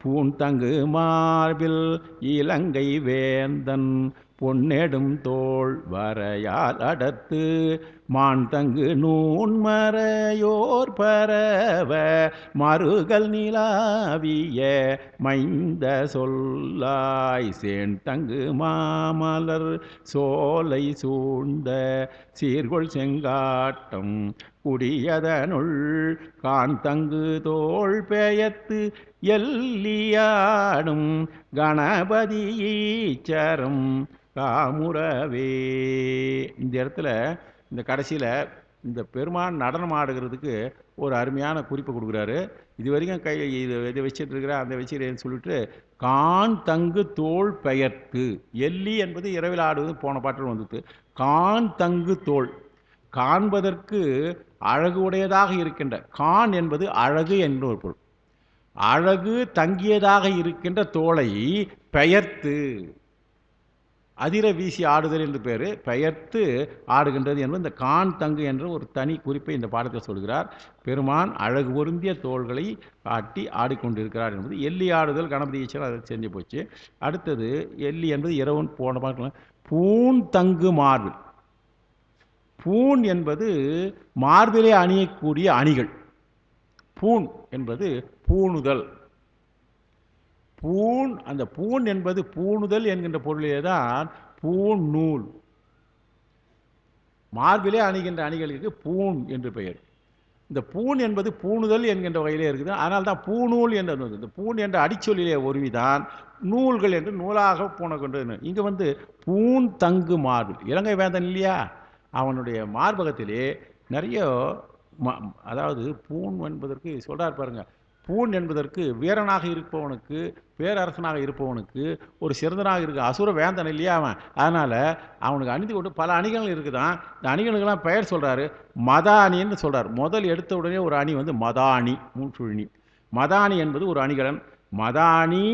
பூண்டங்கு மார்பில் இலங்கை வேந்தன் பொன்னெடும் தோள் வரையால் அடர்த்து மான்தங்கு நூன்மறையோர் பரவ மறுகல் நிலாவிய மைந்த சொல்லாய் சேன்தங்கு மாமலர் சோலை சூழ்ந்த சீர்கொள் செங்காட்டம் குடியதனுள் கான்தங்கு தோள் பெயத்து எல்லியாடும் கணபதி ஈச்சரம் காமுறவே. இந்த இடத்துல இந்த கடைசியில் இந்த பெருமான் நடனம் ஆடுகிறதுக்கு ஒரு அருமையான குறிப்பை கொடுக்குறாரு. இது வரைக்கும் இதை வச்சுட்டு இருக்கிற அந்த வச்சுக்கிறேன்னு சொல்லிட்டு கான் தங்கு தோள் பெயர்த்து. எல்லி என்பது இரவில் ஆடுவது போன பாட்டில் வந்துட்டு. கான் தங்கு தோள், காண்பதற்கு அழகு உடையதாக இருக்கின்ற. கான் என்பது அழகு என்ற ஒரு பொருள். அழகு தங்கியதாக இருக்கின்ற தோளை பெயர்த்து, அதிர வீசி ஆடுதல் என்று பேர், பெயர்த்து ஆடுகின்றது என்பது இந்த கான் தங்கு என்ற ஒரு தனி குறிப்பை இந்த பாடத்தில் சொல்கிறார். பெருமான் அழகு பொருந்திய தோள்களை காட்டி ஆடிக்கொண்டிருக்கிறார் என்பது. எல்லி ஆடுதல் கணபதி ஈஸ்வரர் அதை செஞ்சு போச்சு. அடுத்தது எல்லி என்பது இரவன் போன பாட்டில். பூன் தங்கு மார்பில். பூன் என்பது மார்பிலே அணியக்கூடிய அணிகள். பூன் என்பது பூணுதல். பூன், அந்த பூன் என்பது பூணுதல் என்கின்ற பொருளிலே தான் பூன் நூல். மார்பிலே அணிகின்ற அணிகளுக்கு பூன் என்று பெயர். இந்த பூன் என்பது பூணுதல் என்கின்ற வகையிலே இருக்குது. அதனால தான் பூநூல் என்று. இந்த பூன் என்ற அடிச்சொல்லிலே ஒருவிதான் நூல்கள் என்று நூலாக பூனை கொண்டு. இங்கே வந்து பூன் தங்கு மார்பில். இலங்கை வேந்தன் இல்லையா, அவனுடைய மார்பகத்திலே நிறைய, அதாவது பூன் என்பதற்கு சொல்கிறார் பாருங்க, பூண் என்பதற்கு வீரனாக இருப்பவனுக்கு, பேரரசனாக இருப்பவனுக்கு ஒரு சிறந்தனாக இருக்க அசுர வேந்தன் இல்லையா அவன். அதனால் அவனுக்கு அணிந்து கொண்டு பல அணிகள் இருக்குதான். இந்த அணிகளுக்கெல்லாம் பெயர் சொல்கிறாரு, மதானின்னு சொல்கிறார். முதல் எடுத்த உடனே ஒரு அணி வந்து மதானி, மூச்சுழி. மதானி என்பது ஒரு அணிகலன். மதானி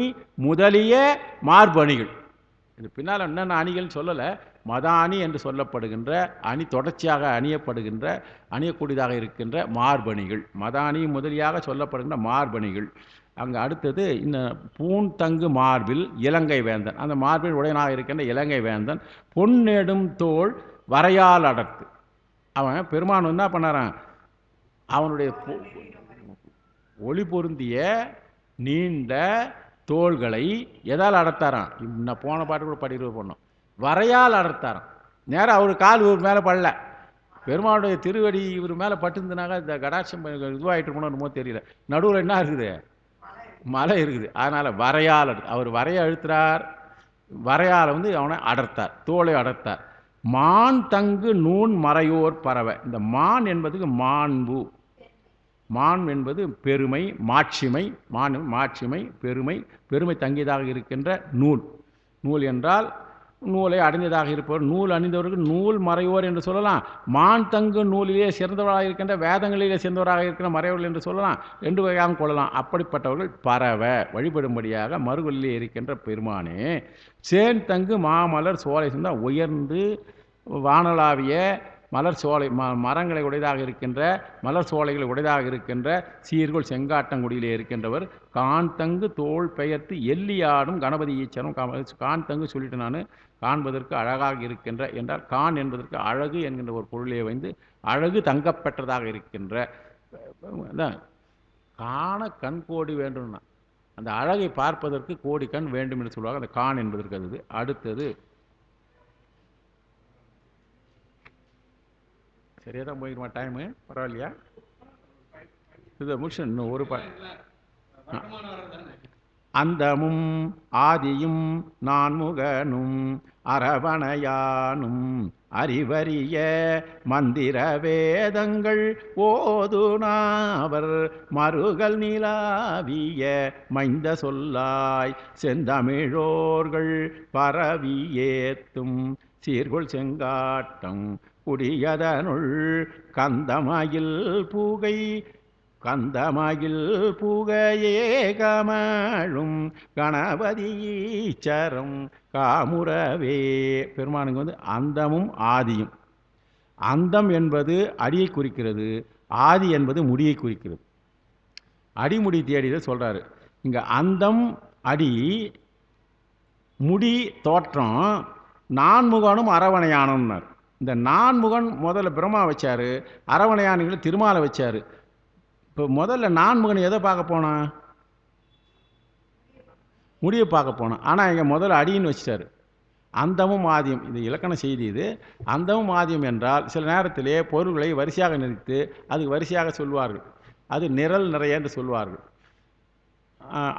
முதலிய மார்பு அணிகள். இது பின்னால் என்னென்ன அணிகள்னு சொல்லலை. மதானி என்று சொல்லப்படுகின்ற அணி, தொடர்ச்சியாக அணியப்படுகின்ற, அணியக்கூடியதாக இருக்கின்ற மார்பணிகள், மதானி முதலியாக சொல்லப்படுகின்ற மார்பணிகள். அங்கே அடுத்தது இந்த பூந்தங்கு மார்பில் இலங்கை வேந்தன், அந்த மார்பில் உடையனாக இருக்கின்ற இலங்கை வேந்தன் பொன்னெடும் தோள் வரையால் அடர்த்து. அவன் பெருமான் என்ன பண்ணாரான், அவனுடைய ஒளி பொருந்திய நீண்ட தோள்களை எதால் அடர்த்தாரான். நான் போன பாட்டு கூட படிக்கிறது போனோம், வரையால் அடர்த்தாரான். நேரம் அவர் கால் இவர் மேலே படல, பெருமாளுடைய திருவடி இவர் மேலே பட்டுருந்தனாக இந்த கடாட்சம் இதுவாகிட்டு போனோம் தெரியல. நடுவில் என்ன இருக்குது, மலை இருக்குது. அதனால் வரையால் அவர் வரைய அழுத்துறார், வரையால் வந்து அவனை அடர்த்தார், தோலை அடர்த்தார். மான் தங்கு நூன் மறையோர் பறவை. இந்த மான் என்பதுக்கு மாண்பு, மான் என்பது பெருமை, மாட்சிமை. மான் மாட்சிமை, பெருமை, பெருமை தங்கியதாக இருக்கின்ற நூல். நூல் என்றால் நூலை அடைந்ததாக இருப்பவர், நூல் அணிந்தவர்கள் நூல் மறையோர் என்று சொல்லலாம். மான் தங்கு நூலிலே சிறந்தவராக இருக்கின்ற, வேதங்களிலே சிறந்தவராக இருக்கிற மறையோர்கள் என்று சொல்லலாம். ரெண்டு வகையாக கொள்ளலாம். அப்படிப்பட்டவர்கள் பரவ வழிபடும்படியாக மறுகொல்லிலே இருக்கின்ற பெருமானே, சேன் தங்கு மாமலர் சோலை சிந்தா உயர்ந்து வானலாவிய மலர் சோலை, மரங்களை உடையதாக இருக்கின்ற, மலர் சோலைகளை உடையதாக இருக்கின்ற சீர்கொள் செங்காட்டங்குடியிலே இருக்கின்றவர். கான் தங்கு தோல் பெயர்த்து எல்லியாடும் கணபதி ஈச்சரம். கான் தங்கு சொல்லிட்டு நான், காண்பதற்கு அழகாக இருக்கின்ற என்றால், கான் என்பதற்கு அழகு என்கின்ற ஒரு பொருளை வந்து அழகு தங்கப்பெற்றதாக இருக்கின்ற, காண கண் கோடி வேண்டும்னா அந்த அழகை பார்ப்பதற்கு கோடி கண் வேண்டும் என்று சொல்லுவாங்க. அந்த கான் என்பதற்கு அது. அடுத்தது சரியாக தான் போயிருமா டைமு, பரவாயில்லையா? இதை முடிச்சு இன்னும் ஒரு அந்தமும் ஆதியும் நான்முகனும் அரவணையானும் அறிவறிய மந்திர வேதங்கள் ஓதுனாவர் மருகல் நிலாவிய மைந்த சொல்லாய் செந்தமிழோர்கள் பரவியேத்தும் சீர்கொள் செங்காட்டம் குடியதனுள் கந்தமகில் பூகை, கந்தமகில் புகையே கமழும் கணபதீச்சரம் காமுறவே. பெருமானுக்கு வந்து அந்தமும் ஆதியும். அந்தம் என்பது அடியை குறிக்கிறது, ஆதி என்பது முடியை குறிக்கிறது. அடிமுடி தேடியதை சொல்றாரு இங்க. அந்தம் அடி, முடி தோற்றம், நான்முகனும் அரவணையானும்னார். இந்த நான்முகன் முதல்ல பிரம்மா வச்சாரு, அரவணையானுகளை திருமாலை வச்சாரு. இப்போ முதல்ல நான்முகன் எதை பார்க்க போனான், முடியை பார்க்க போனான். ஆனால் இங்கே முதல்ல அடின்னு வச்சிட்டாரு. அந்தமும் ஆதியம், இது இலக்கண செய்தி. இது அந்தமும் ஆதியம் என்றால் சில நேரத்திலே பொருள்களை வரிசையாக நிறுத்து அதுக்கு வரிசையாக சொல்வார்கள், அது நிரல் நிறைய என்று சொல்வார்கள்.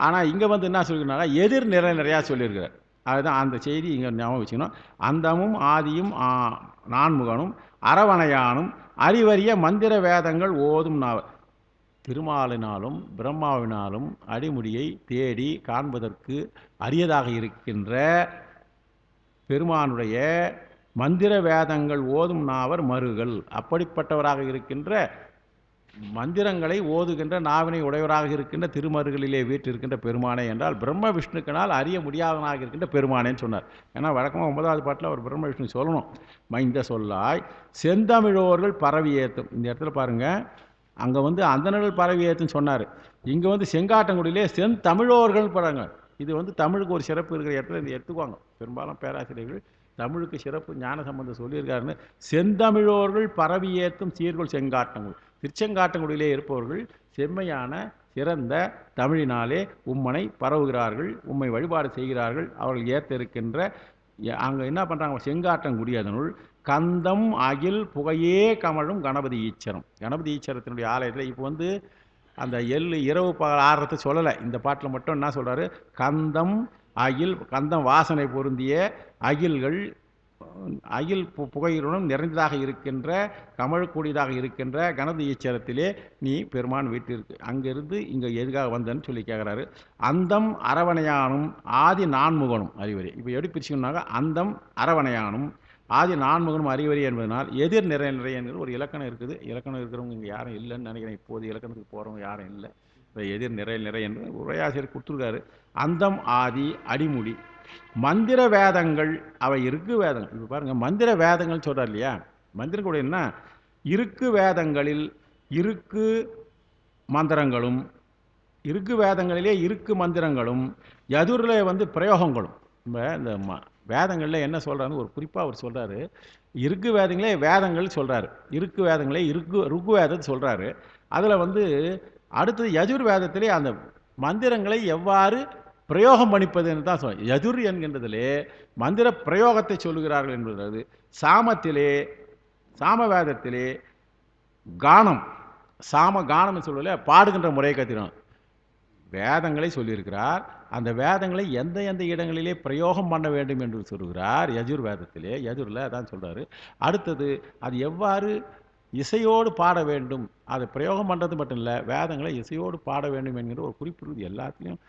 ஆனால் இங்கே வந்து என்ன சொல்லிருக்கா, எதிர் நிரல் நிறையா சொல்லியிருக்கிறார். அதுதான் அந்த செய்தி இங்கே ஞாபகம் வச்சுக்கணும். அந்தமும் ஆதியும் நான்முகனும் அரவணையானும் அறிவறிய மந்திர வேதங்கள் ஓதும் நாவல். திருமாலினாலும் பிரம்மாவினாலும் அடிமுடியை தேடி காண்பதற்கு அரியதாக இருக்கின்ற பெருமானுடைய மந்திர வேதங்கள் ஓதும் நாவர் மருகல். அப்படிப்பட்டவராக இருக்கின்ற, மந்திரங்களை ஓதுகின்ற நாவினை உடையவராக இருக்கின்ற திருமருகளிலே வீற்றிருக்கின்ற பெருமானே என்றால் பிரம்ம விஷ்ணுக்கனால் அறிய முடியாதவனாக இருக்கின்ற பெருமானேன்னு சொன்னார். ஏன்னா வழக்கமாக 9வது பாட்டில் அவர் பிரம்ம விஷ்ணு சொல்லணும். மைந்த சொல்லாய் செந்தமிழோர்கள் பரவி ஏத்தும். இந்த இடத்துல பாருங்க, அங்கே வந்து அந்தணர்கள் பரவி ஏத்துன்னு சொன்னார். இங்கே வந்து செங்காட்டங்குடியிலே செந்தமிழோர்கள் படங்க. இது வந்து தமிழுக்கு ஒரு சிறப்பு இருக்கிற இடத்துல இந்த எடுத்துக்குவாங்க பெரும்பாலும் பேராசிரியர்கள். தமிழுக்கு சிறப்பு ஞான சம்பந்தம் சொல்லியிருக்காருன்னு. செந்தமிழோர்கள் பரவி ஏத்தும் சீர்கொள் செங்காட்டங்குடி. திருச்செங்காட்டங்குடியிலே இருப்பவர்கள் செம்மையான சிறந்த தமிழினாலே உம்மனை பரவுகிறார்கள், உம்மை வழிபாடு செய்கிறார்கள். அவர்கள் ஏற்ற இருக்கின்ற அங்கே என்ன பண்ணுறாங்க, செங்காட்டங்குடி அதனுள் கந்தம் அகில் புகையே கமழும் கணபதி ஈச்சரம். கணபதி ஈச்சரத்தினுடைய ஆலயத்தில் இப்போ வந்து அந்த இரவு பகல் ஆடுறத சொல்லலை. இந்த பாட்டில் மட்டும் என்ன சொல்கிறாரு, கந்தம் அகில், கந்தம் வாசனை பொருந்திய அகில்கள் அகில் புகையுடன் நிறைந்ததாக இருக்கின்ற கமழக்கூடியதாக இருக்கின்ற கணது ஈச்சரத்திலே நீ பெருமான் வீட்டிற்கு அங்கிருந்து இங்கே எதுக்காக வந்தேன்னு சொல்லி கேட்குறாரு. அந்தம் அரவணையானும் ஆதி நான்முகனும் அறிவறி. இப்போ எப்படி பிரிச்சுக்கணும்னாக்க அந்தம் அரவணையானும் ஆதி நான்முகனும் அறிவறி என்பதனால் எதிர் நிறை என்கிற ஒரு இலக்கணம் இருக்குது. இலக்கணம் இருக்கிறவங்க இங்கே யாரும் இல்லைன்னு நினைக்கிறேன். இப்போது இலக்கணத்துக்கு போகிறவங்க யாரும் இல்லை. இப்போ எதிர் நிறை என்று உரையாசிரியர் கொடுத்துருக்காரு. அந்தம் ஆதி அடிமுடி மந்திர வேதங்கள் அவை இருக்கு வேதங்கள். இப்போ பாருங்க மந்திர வேதங்கள் சொல்றார் இல்லையா. மந்திரம் கூட என்ன, இருக்கு வேதங்களில் இருக்கு மந்திரங்களும் இருக்கு வேதங்களிலே இருக்கு மந்திரங்களும் யதுரில் பிரயோகங்களும். இந்த வேதங்களில் என்ன சொல்றாரு ஒரு குறிப்பாக அவர் சொல்றாரு. இருக்கு வேதங்களே வேதங்கள் சொல்றாரு. இருக்கு வேதங்களே ருக்கு வேதத்தை சொல்றாரு. அதில் அடுத்தது யஜுர் வேதத்திலே அந்த மந்திரங்களை எவ்வாறு பிரயோகம் பண்ணிப்பது என்று தான் சொல்ல. யஜுர் என்கின்றதிலே மந்திர பிரயோகத்தை சொல்லுகிறார்கள் என்பது. சாமவேதத்திலே கானம் கானம் சொல்லல பாடுகின்ற முறையை கத்தினோம். வேதங்களை சொல்லியிருக்கிறார். அந்த வேதங்களை எந்த எந்த இடங்களிலே பிரயோகம் பண்ண வேண்டும் என்று சொல்லுகிறார் யஜுர் வேதத்திலே. யஜுரில் அதான் சொல்றாரு. அடுத்தது அது எவ்வாறு இசையோடு பாட வேண்டும், அதை பிரயோகம் பண்ணுறது மட்டும் இல்லை, வேதங்களை இசையோடு பாட வேண்டும் என்கிற ஒரு குறிப்பிடுவது எல்லாத்துலேயும்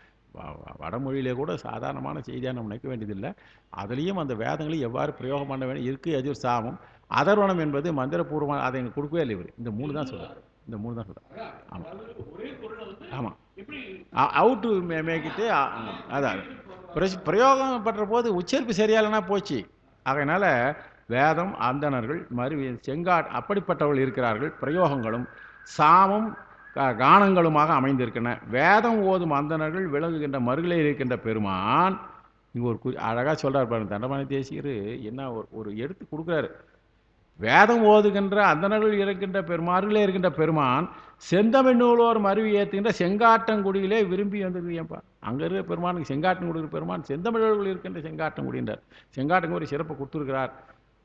வடமொழியிலே கூட சாதாரணமான செய்தியாக நம்ம நினைக்க வேண்டியதில்லை. அதுலேயும் அந்த வேதங்களை எவ்வாறு பிரயோகம் பண்ண வேண்டும் இருக்கு. யஜுர் சாமம் அதர்வனம் என்பது மந்திரபூர்வமாக அதை எங்களுக்கு கொடுக்கவே இல்லை. இவர் இந்த 3 தான் சொல்கிறார். இந்த 3 தான் சொல்கிறார். ஆமாம் ஆமாம் அவுட்டு மேய்க்கிட்டு அதான் பிரயோகம் பண்ணுற போது உச்சரிப்பு சரியாலனா போச்சு. அதனால் வேதம் அந்தணர்கள் அப்படிப்பட்டவர்கள் இருக்கிறார்கள். பிரயோகங்களும் சாமம் கானங்களுமாக அமைந்திருக்கின்றன. வேதம் ஓதும் அந்தணர்கள் விளங்குகின்ற மருகிலே இருக்கின்ற பெருமான் இங்கே ஒரு அழகாக சொல்கிறார் பாருங்க. தண்டபாணி தேசிகர் என்ன ஒரு எடுத்து கொடுக்குறாரு. வேதம் ஓதுகின்ற அந்தணர்கள் இருக்கின்ற மருகிலே இருக்கின்ற பெருமான் செந்தமிழ் நூலோர் மருவி ஏற்றுகின்ற செங்காட்டங்குடியிலே விரும்பி வந்தது. ஏன்பா அங்கே இருக்கிற பெருமானுக்கு செங்காட்டங்குடி பெருமான் செந்தமிழர்கள் இருக்கின்ற செங்காட்டங்குடின்றார். செங்காட்டங்குடி சிறப்பு கொடுத்துருக்கிறார்.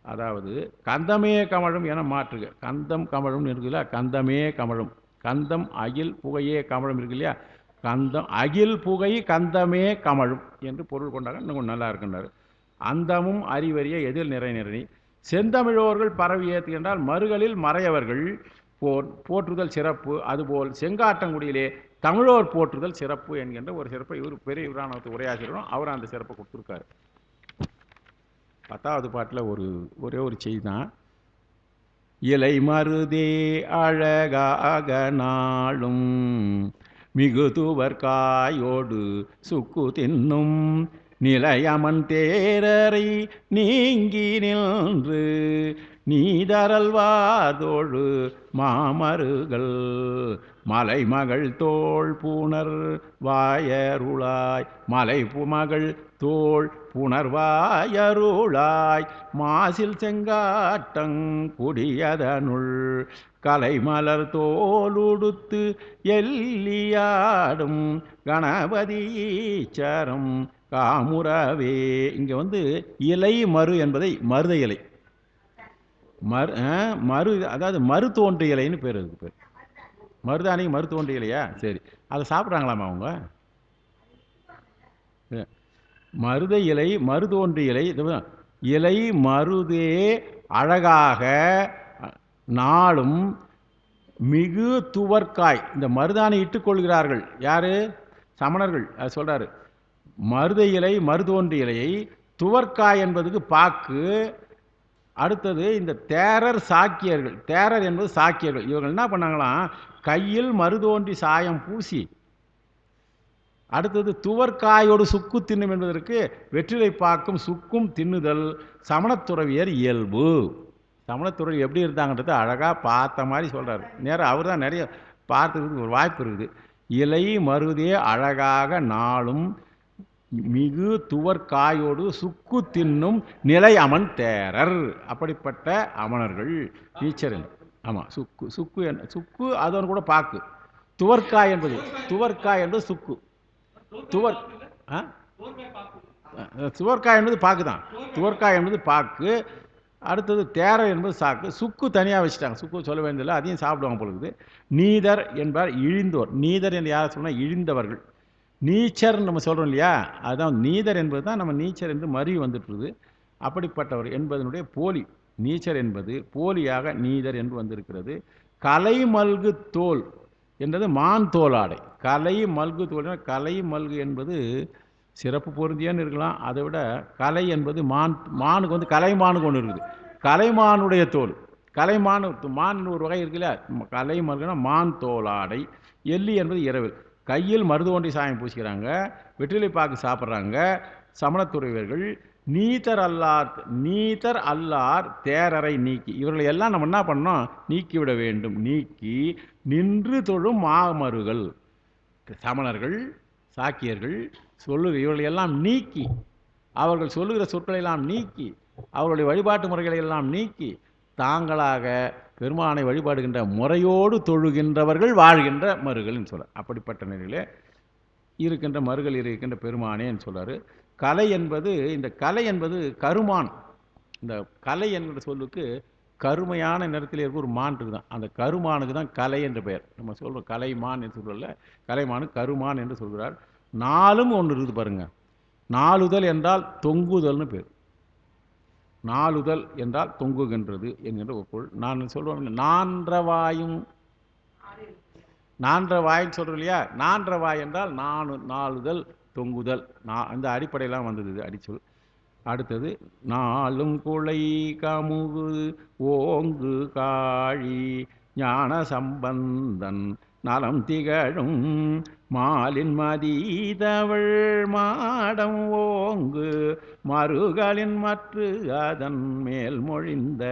அதாவது கந்தமே கமழும் என மாற்றுக. கந்தம் கமழும் இருக்குல்ல, கந்தமே கமழும். கந்தம் அகில் புகையே கமழும் இருக்கு இல்லையா. கந்தம் அகில் புகை கந்தமே கமழும் என்று பொருள் கொண்டாங்க. இன்னும் கொஞ்சம் நல்லா இருக்கின்றார். அந்தமும் அறிவறிய எதில் நிறை செந்தமிழோர்கள் பரவி ஏற்றுகின்றால் மறுகளில் மறையவர்கள் போற்றுதல் சிறப்பு. அதுபோல் செங்காட்டங்குடியிலே தமிழோர் போற்றுதல் சிறப்பு என்கின்ற ஒரு சிறப்பை இவர் பெரிய இவரானத்துக்கு உரையாசிரியரும் அவர் அந்த சிறப்பை கொடுத்துருக்காரு. 10வது பாட்டில் ஒரே ஒரு செய்தி தான். இலை மருதே அழகாக நாளும் மிகுதுவர் காயோடு சுக்கு தின்னும் நிலையமன் தேரரை நீங்கி நின்று நீதரல்வாதோடு மாமருகள் மலைமகள் தோள் புனர் வாயருளாய் மலை புமகள் தோள் புணர்வாயருளாய் மாசில் செங்காட்டங் குடியதனுள் கலைமலர் தோலுடுத்து எல்லியாடும் கணபதீச்சரம் காமுறவே. இங்கே இலை மறு என்பதை மருத இலை மறு அதாவது மறு தோன்றிய இலைன்னு பேர். அதுக்கு பேர் மருதானிக்கு மறு தோன்றிய இலையா? சரி, அதை சாப்பிட்றாங்களாமா அவங்க? மருத இலை மறு தோன்றிய இலை. இலை மருதே அழகாக நாளும் மிகு துவர்க்காய். இந்த மருதாணி இட்டுக்கொள்கிறார்கள் யாரு? சமணர்கள். அது சொல்றாரு. மருத இலை மறு தோன்றிய இலையை துவர்க்காய் என்பதுக்கு பாக்கு. அடுத்தது இந்த தேரர் சாக்கியர்கள். தேரர் என்பது சாக்கியர்கள். இவர்கள் என்ன பண்ணாங்களாம், கையில் மருதோன்றி சாயம் பூசி, அடுத்தது துவர்க்காயோடு சுக்கு தின்னும் என்பதற்கு வெற்றிலை பாக்கும் சுக்கும் தின்னுதல் சமணத்துறவியர் இயல்பு. சமணத்துறவி எப்படி இருந்தாங்கன்றது அழகாக பார்த்த மாதிரி சொல்கிறார். நேரம் அவர் தான் நிறைய பார்த்துக்கிறதுக்கு ஒரு வாய்ப்பு இருக்குது. இலை மருதே அழகாக நாளும் மிகு துவர்க்காயோடு சுக்கு தின்னும் நிலை அமன் தேரர். அப்படிப்பட்ட அமணர்கள் நீச்சரன். ஆமாம், சுக்கு சுக்கு அதோடு கூட பாக்கு. துவர்க்காய் என்பது சுக்கு. துவர்க்காய் என்பது பாக்கு தான். துவர்க்காய் என்பது பாக்கு. அடுத்தது தேரர் என்பது சாக்கு. சுக்கு தனியாக வச்சுட்டாங்க. சுக்கு சொல்ல வேண்டியதில்லை, அதையும் சாப்பிடுவாங்க பொழுது. நீதர் என்பார் இழிந்தோர். நீதர் என்று யாரை சொன்னால் இழிந்தவர்கள். நீச்சர் நம்ம சொல்கிறோம் இல்லையா, அதுதான் நீதர் என்பது தான் நம்ம நீச்சர் என்று மருவி வந்துட்டுருது. அப்படிப்பட்டவர் என்பதனுடைய போலி. நீச்சர் என்பது போலியாக நீதர் என்று வந்திருக்கிறது. கலை மல்கு தோல் என்றது மான் தோலாடை. கலை மல்கு தோல், கலை மல்கு என்பது சிறப்பு பொருந்தியான்னு இருக்கலாம். அதை விட கலை என்பது மானுக்கு வந்து கலைமானுக்கு ஒன்று இருக்குது. கலைமானுடைய தோல். மான் ஒரு வகை இருக்குல்ல, கலை மல்குனா மான் தோலாடை. எள்ளி என்பது இரவில். கையில் மருது ஒன்றை சாயம் பூசிக்கிறாங்க, வெற்றிலை பாக்கு சாப்பிட்றாங்க சமணத்துறைவர்கள். நீத்தர் அல்லார் தேரரை நீக்கி, இவர்களை எல்லாம் நம்ம என்ன பண்ணோம்? நீக்கிவிட வேண்டும். நீக்கி நின்று தொழும் மாமருகள், சமணர்கள் சாக்கியர்கள் இவர்களை எல்லாம் நீக்கி, அவர்கள் சொல்லுகிற சொற்களை எல்லாம் நீக்கி, அவர்களுடைய வழிபாட்டு முறைகளை எல்லாம் நீக்கி, தாங்களாக பெருமானை வழிபாடுகின்ற முறையோடு தொழுகின்றவர்கள் வாழ்கின்ற மருகள்னு சொல்ல. அப்படிப்பட்ட நிலையிலே இருக்கின்ற மருகள் இருக்கின்ற பெருமானேன்னு சொல்றாரு. கலை என்பது, இந்த கலை என்பது கருமான். இந்த கலை என்கிற சொல்லுக்கு கருமையான நிறத்தில் இருக்க ஒரு மான் இருக்குதான், அந்த கருமானுக்கு தான் கலை என்ற பெயர். நம்ம சொல்கிறோம் கலைமான் என்று சொல்லல, கலைமானுக்கு கருமான் என்று சொல்கிறார். நாலும் ஒன்று இருக்குது பாருங்க. நாலுதல் என்றால் தொங்குதல்னு பேர். நாலுதல் என்றால் தொங்குகின்றது என்கின்ற ஒரு பொருள். நான் சொல்லுவேன் நான்றவாயும், நான்றவாயின்னு சொல்கிறோம் இல்லையா? நான்றவாய் என்றால் நாலுதல் தொங்குதல், அந்த அடிப்படையெல்லாம் வந்தது இது அடிச்சொல். அடுத்தது நாளும் குலை கமுகு ஓங்கு காழி ஞான சம்பந்தன் நலம் திகழும் மாலின் மதிதவள் மாடம் ஓங்கு மருகளின் மற்ற அதன் மேல் மொழிந்த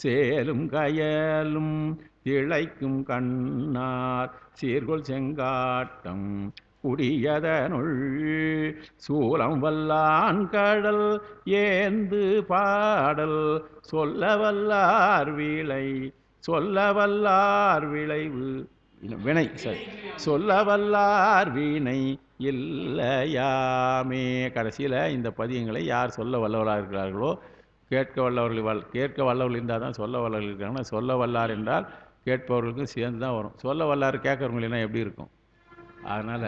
சேலும் கயலும் திளைக்கும் கண்ணார் சீர்கொள் செங்காட்டம் குடியதனுள் சூலம் வல்லான் கடல் ஏந்து பாடல் சொல்லவல்லார் விளைவு வினை, சரி, சொல்லவல்லார் வீணை இல்லையாமே. கடைசியில் இந்த பதியங்களை யார் சொல்ல வல்லவராக இருக்கிறார்களோ, கேட்க வல்லவர்கள் இருந்தால் தான் சொல்ல வல்லவர்கள் இருக்காங்கன்னா, சொல்ல வல்லார் என்றால் கேட்பவர்களுக்கும் சேர்ந்து தான் வரும். சொல்ல வல்லார் கேட்கறவங்களா எப்படி இருக்கும்? அதனால்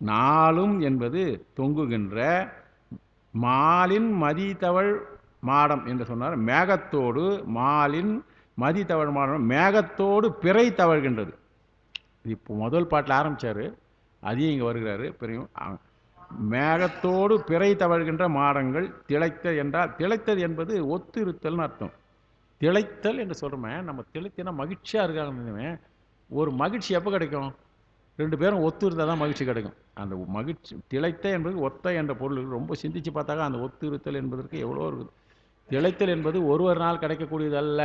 நாளும் என்பது தொங்குகின்ற மாலின் மதிதவள் மாடம் என்று சொன்னார். மேகத்தோடு, மாலின் மதிதவள் மாடம் மேகத்தோடு பிறை தவழ்கின்றது. இப்போ முதல் பாட்டில் ஆரம்பித்தார், அதையும் இங்கே வருகிறாரு. பெரியும் மேகத்தோடு பிறை தவழ்கின்ற மாடங்கள் திளைத்தல் என்றால், திளைத்தல் என்பது ஒத்து இருத்தல்னு அர்த்தம். திளைத்தல் என்று சொல்கிறோமே, நம்ம திளைத்தினா மகிழ்ச்சியாக இருக்காங்க. ஒரு மகிழ்ச்சி எப்போ கிடைக்கும்? ரெண்டு பேரும் ஒத்து இருந்தால் தான் மகிழ்ச்சி கிடைக்கும். அந்த மகிழ்ச்சி திளைத்த என்பது ஒத்த என்ற பொருள். ரொம்ப சிந்திச்சு பார்த்தாக்கா அந்த ஒத்து இருத்தல் என்பதற்கு எவ்வளோ இருக்குது. திளைத்தல் என்பது ஒரு நாள் கிடைக்கக்கூடியதல்ல.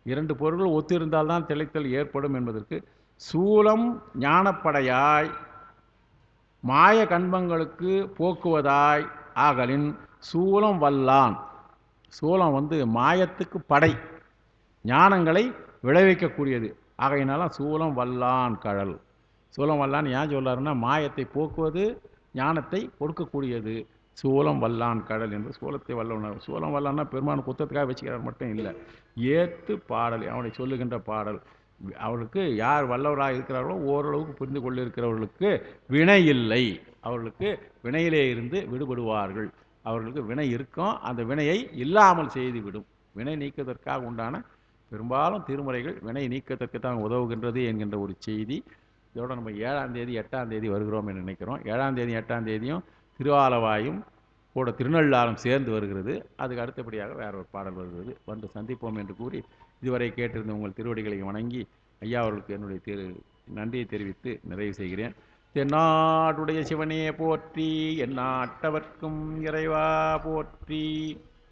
இரண்டு பொருள்கள் ஒத்து இருந்தால்தான் திளைத்தல் ஏற்படும் என்பதற்கு சூலம் ஞானப்படையாய் மாய கண்பங்களுக்கு போக்குவதாய் ஆகலின் சூலம் வல்லான். சூலம் வந்து மாயத்துக்கு படை, ஞானங்களை விளைவிக்கக்கூடியது. ஆகையினால சூலம் வல்லான் கடல். சூலம் வல்லான் ஏன் சொல்லாருன்னா, மாயத்தை போக்குவது, ஞானத்தை கொடுக்கக்கூடியது. சூலம் வல்லான் கடல் என்று சூலத்தை வல்லவனார். சூலம் வல்லான்னா பெருமான் குத்தத்துக்காக வச்சுக்கிறார் மட்டும் இல்லை, ஏத்து பாடல், அவனை சொல்லுகின்ற பாடல். அவர்களுக்கு யார் வல்லவராக இருக்கிறார்களோ ஓரளவுக்கு புரிந்து கொண்டிருக்கிறவர்களுக்கு வினை இல்லை. அவர்களுக்கு வினையிலே இருந்து விடுபடுவார்கள். அவர்களுக்கு வினை இருக்கும், அந்த வினையை இல்லாமல் செய்துவிடும். வினை நீக்குவதற்காக உண்டான பெரும்பாலும் திருமுறைகள் வினை நீக்கத்திற்கு தான் உதவுகின்றது என்கின்ற ஒரு செய்தி. இதோட நம்ம 7ஆம் தேதி 8ஆம் தேதி வருகிறோம் என்று நினைக்கிறோம். 7ஆம் தேதி 8ஆம் தேதியும் திருவாலவாயும் கூட திருநள்ளாறும் சேர்ந்து வருகிறது. அதுக்கு அடுத்தபடியாக வேற ஒரு பாடல் வருகிறது. வந்து சந்திப்போம் என்று கூறி இதுவரை கேட்டிருந்த உங்கள் திருவடிகளை வணங்கி ஐயா அவர்களுக்கு என்னுடைய நன்றியை தெரிவித்து நிறைவு செய்கிறேன். தென்னாடுடைய சிவனே போற்றி, எந்நாட்டவர்க்கும் இறைவா போற்றி.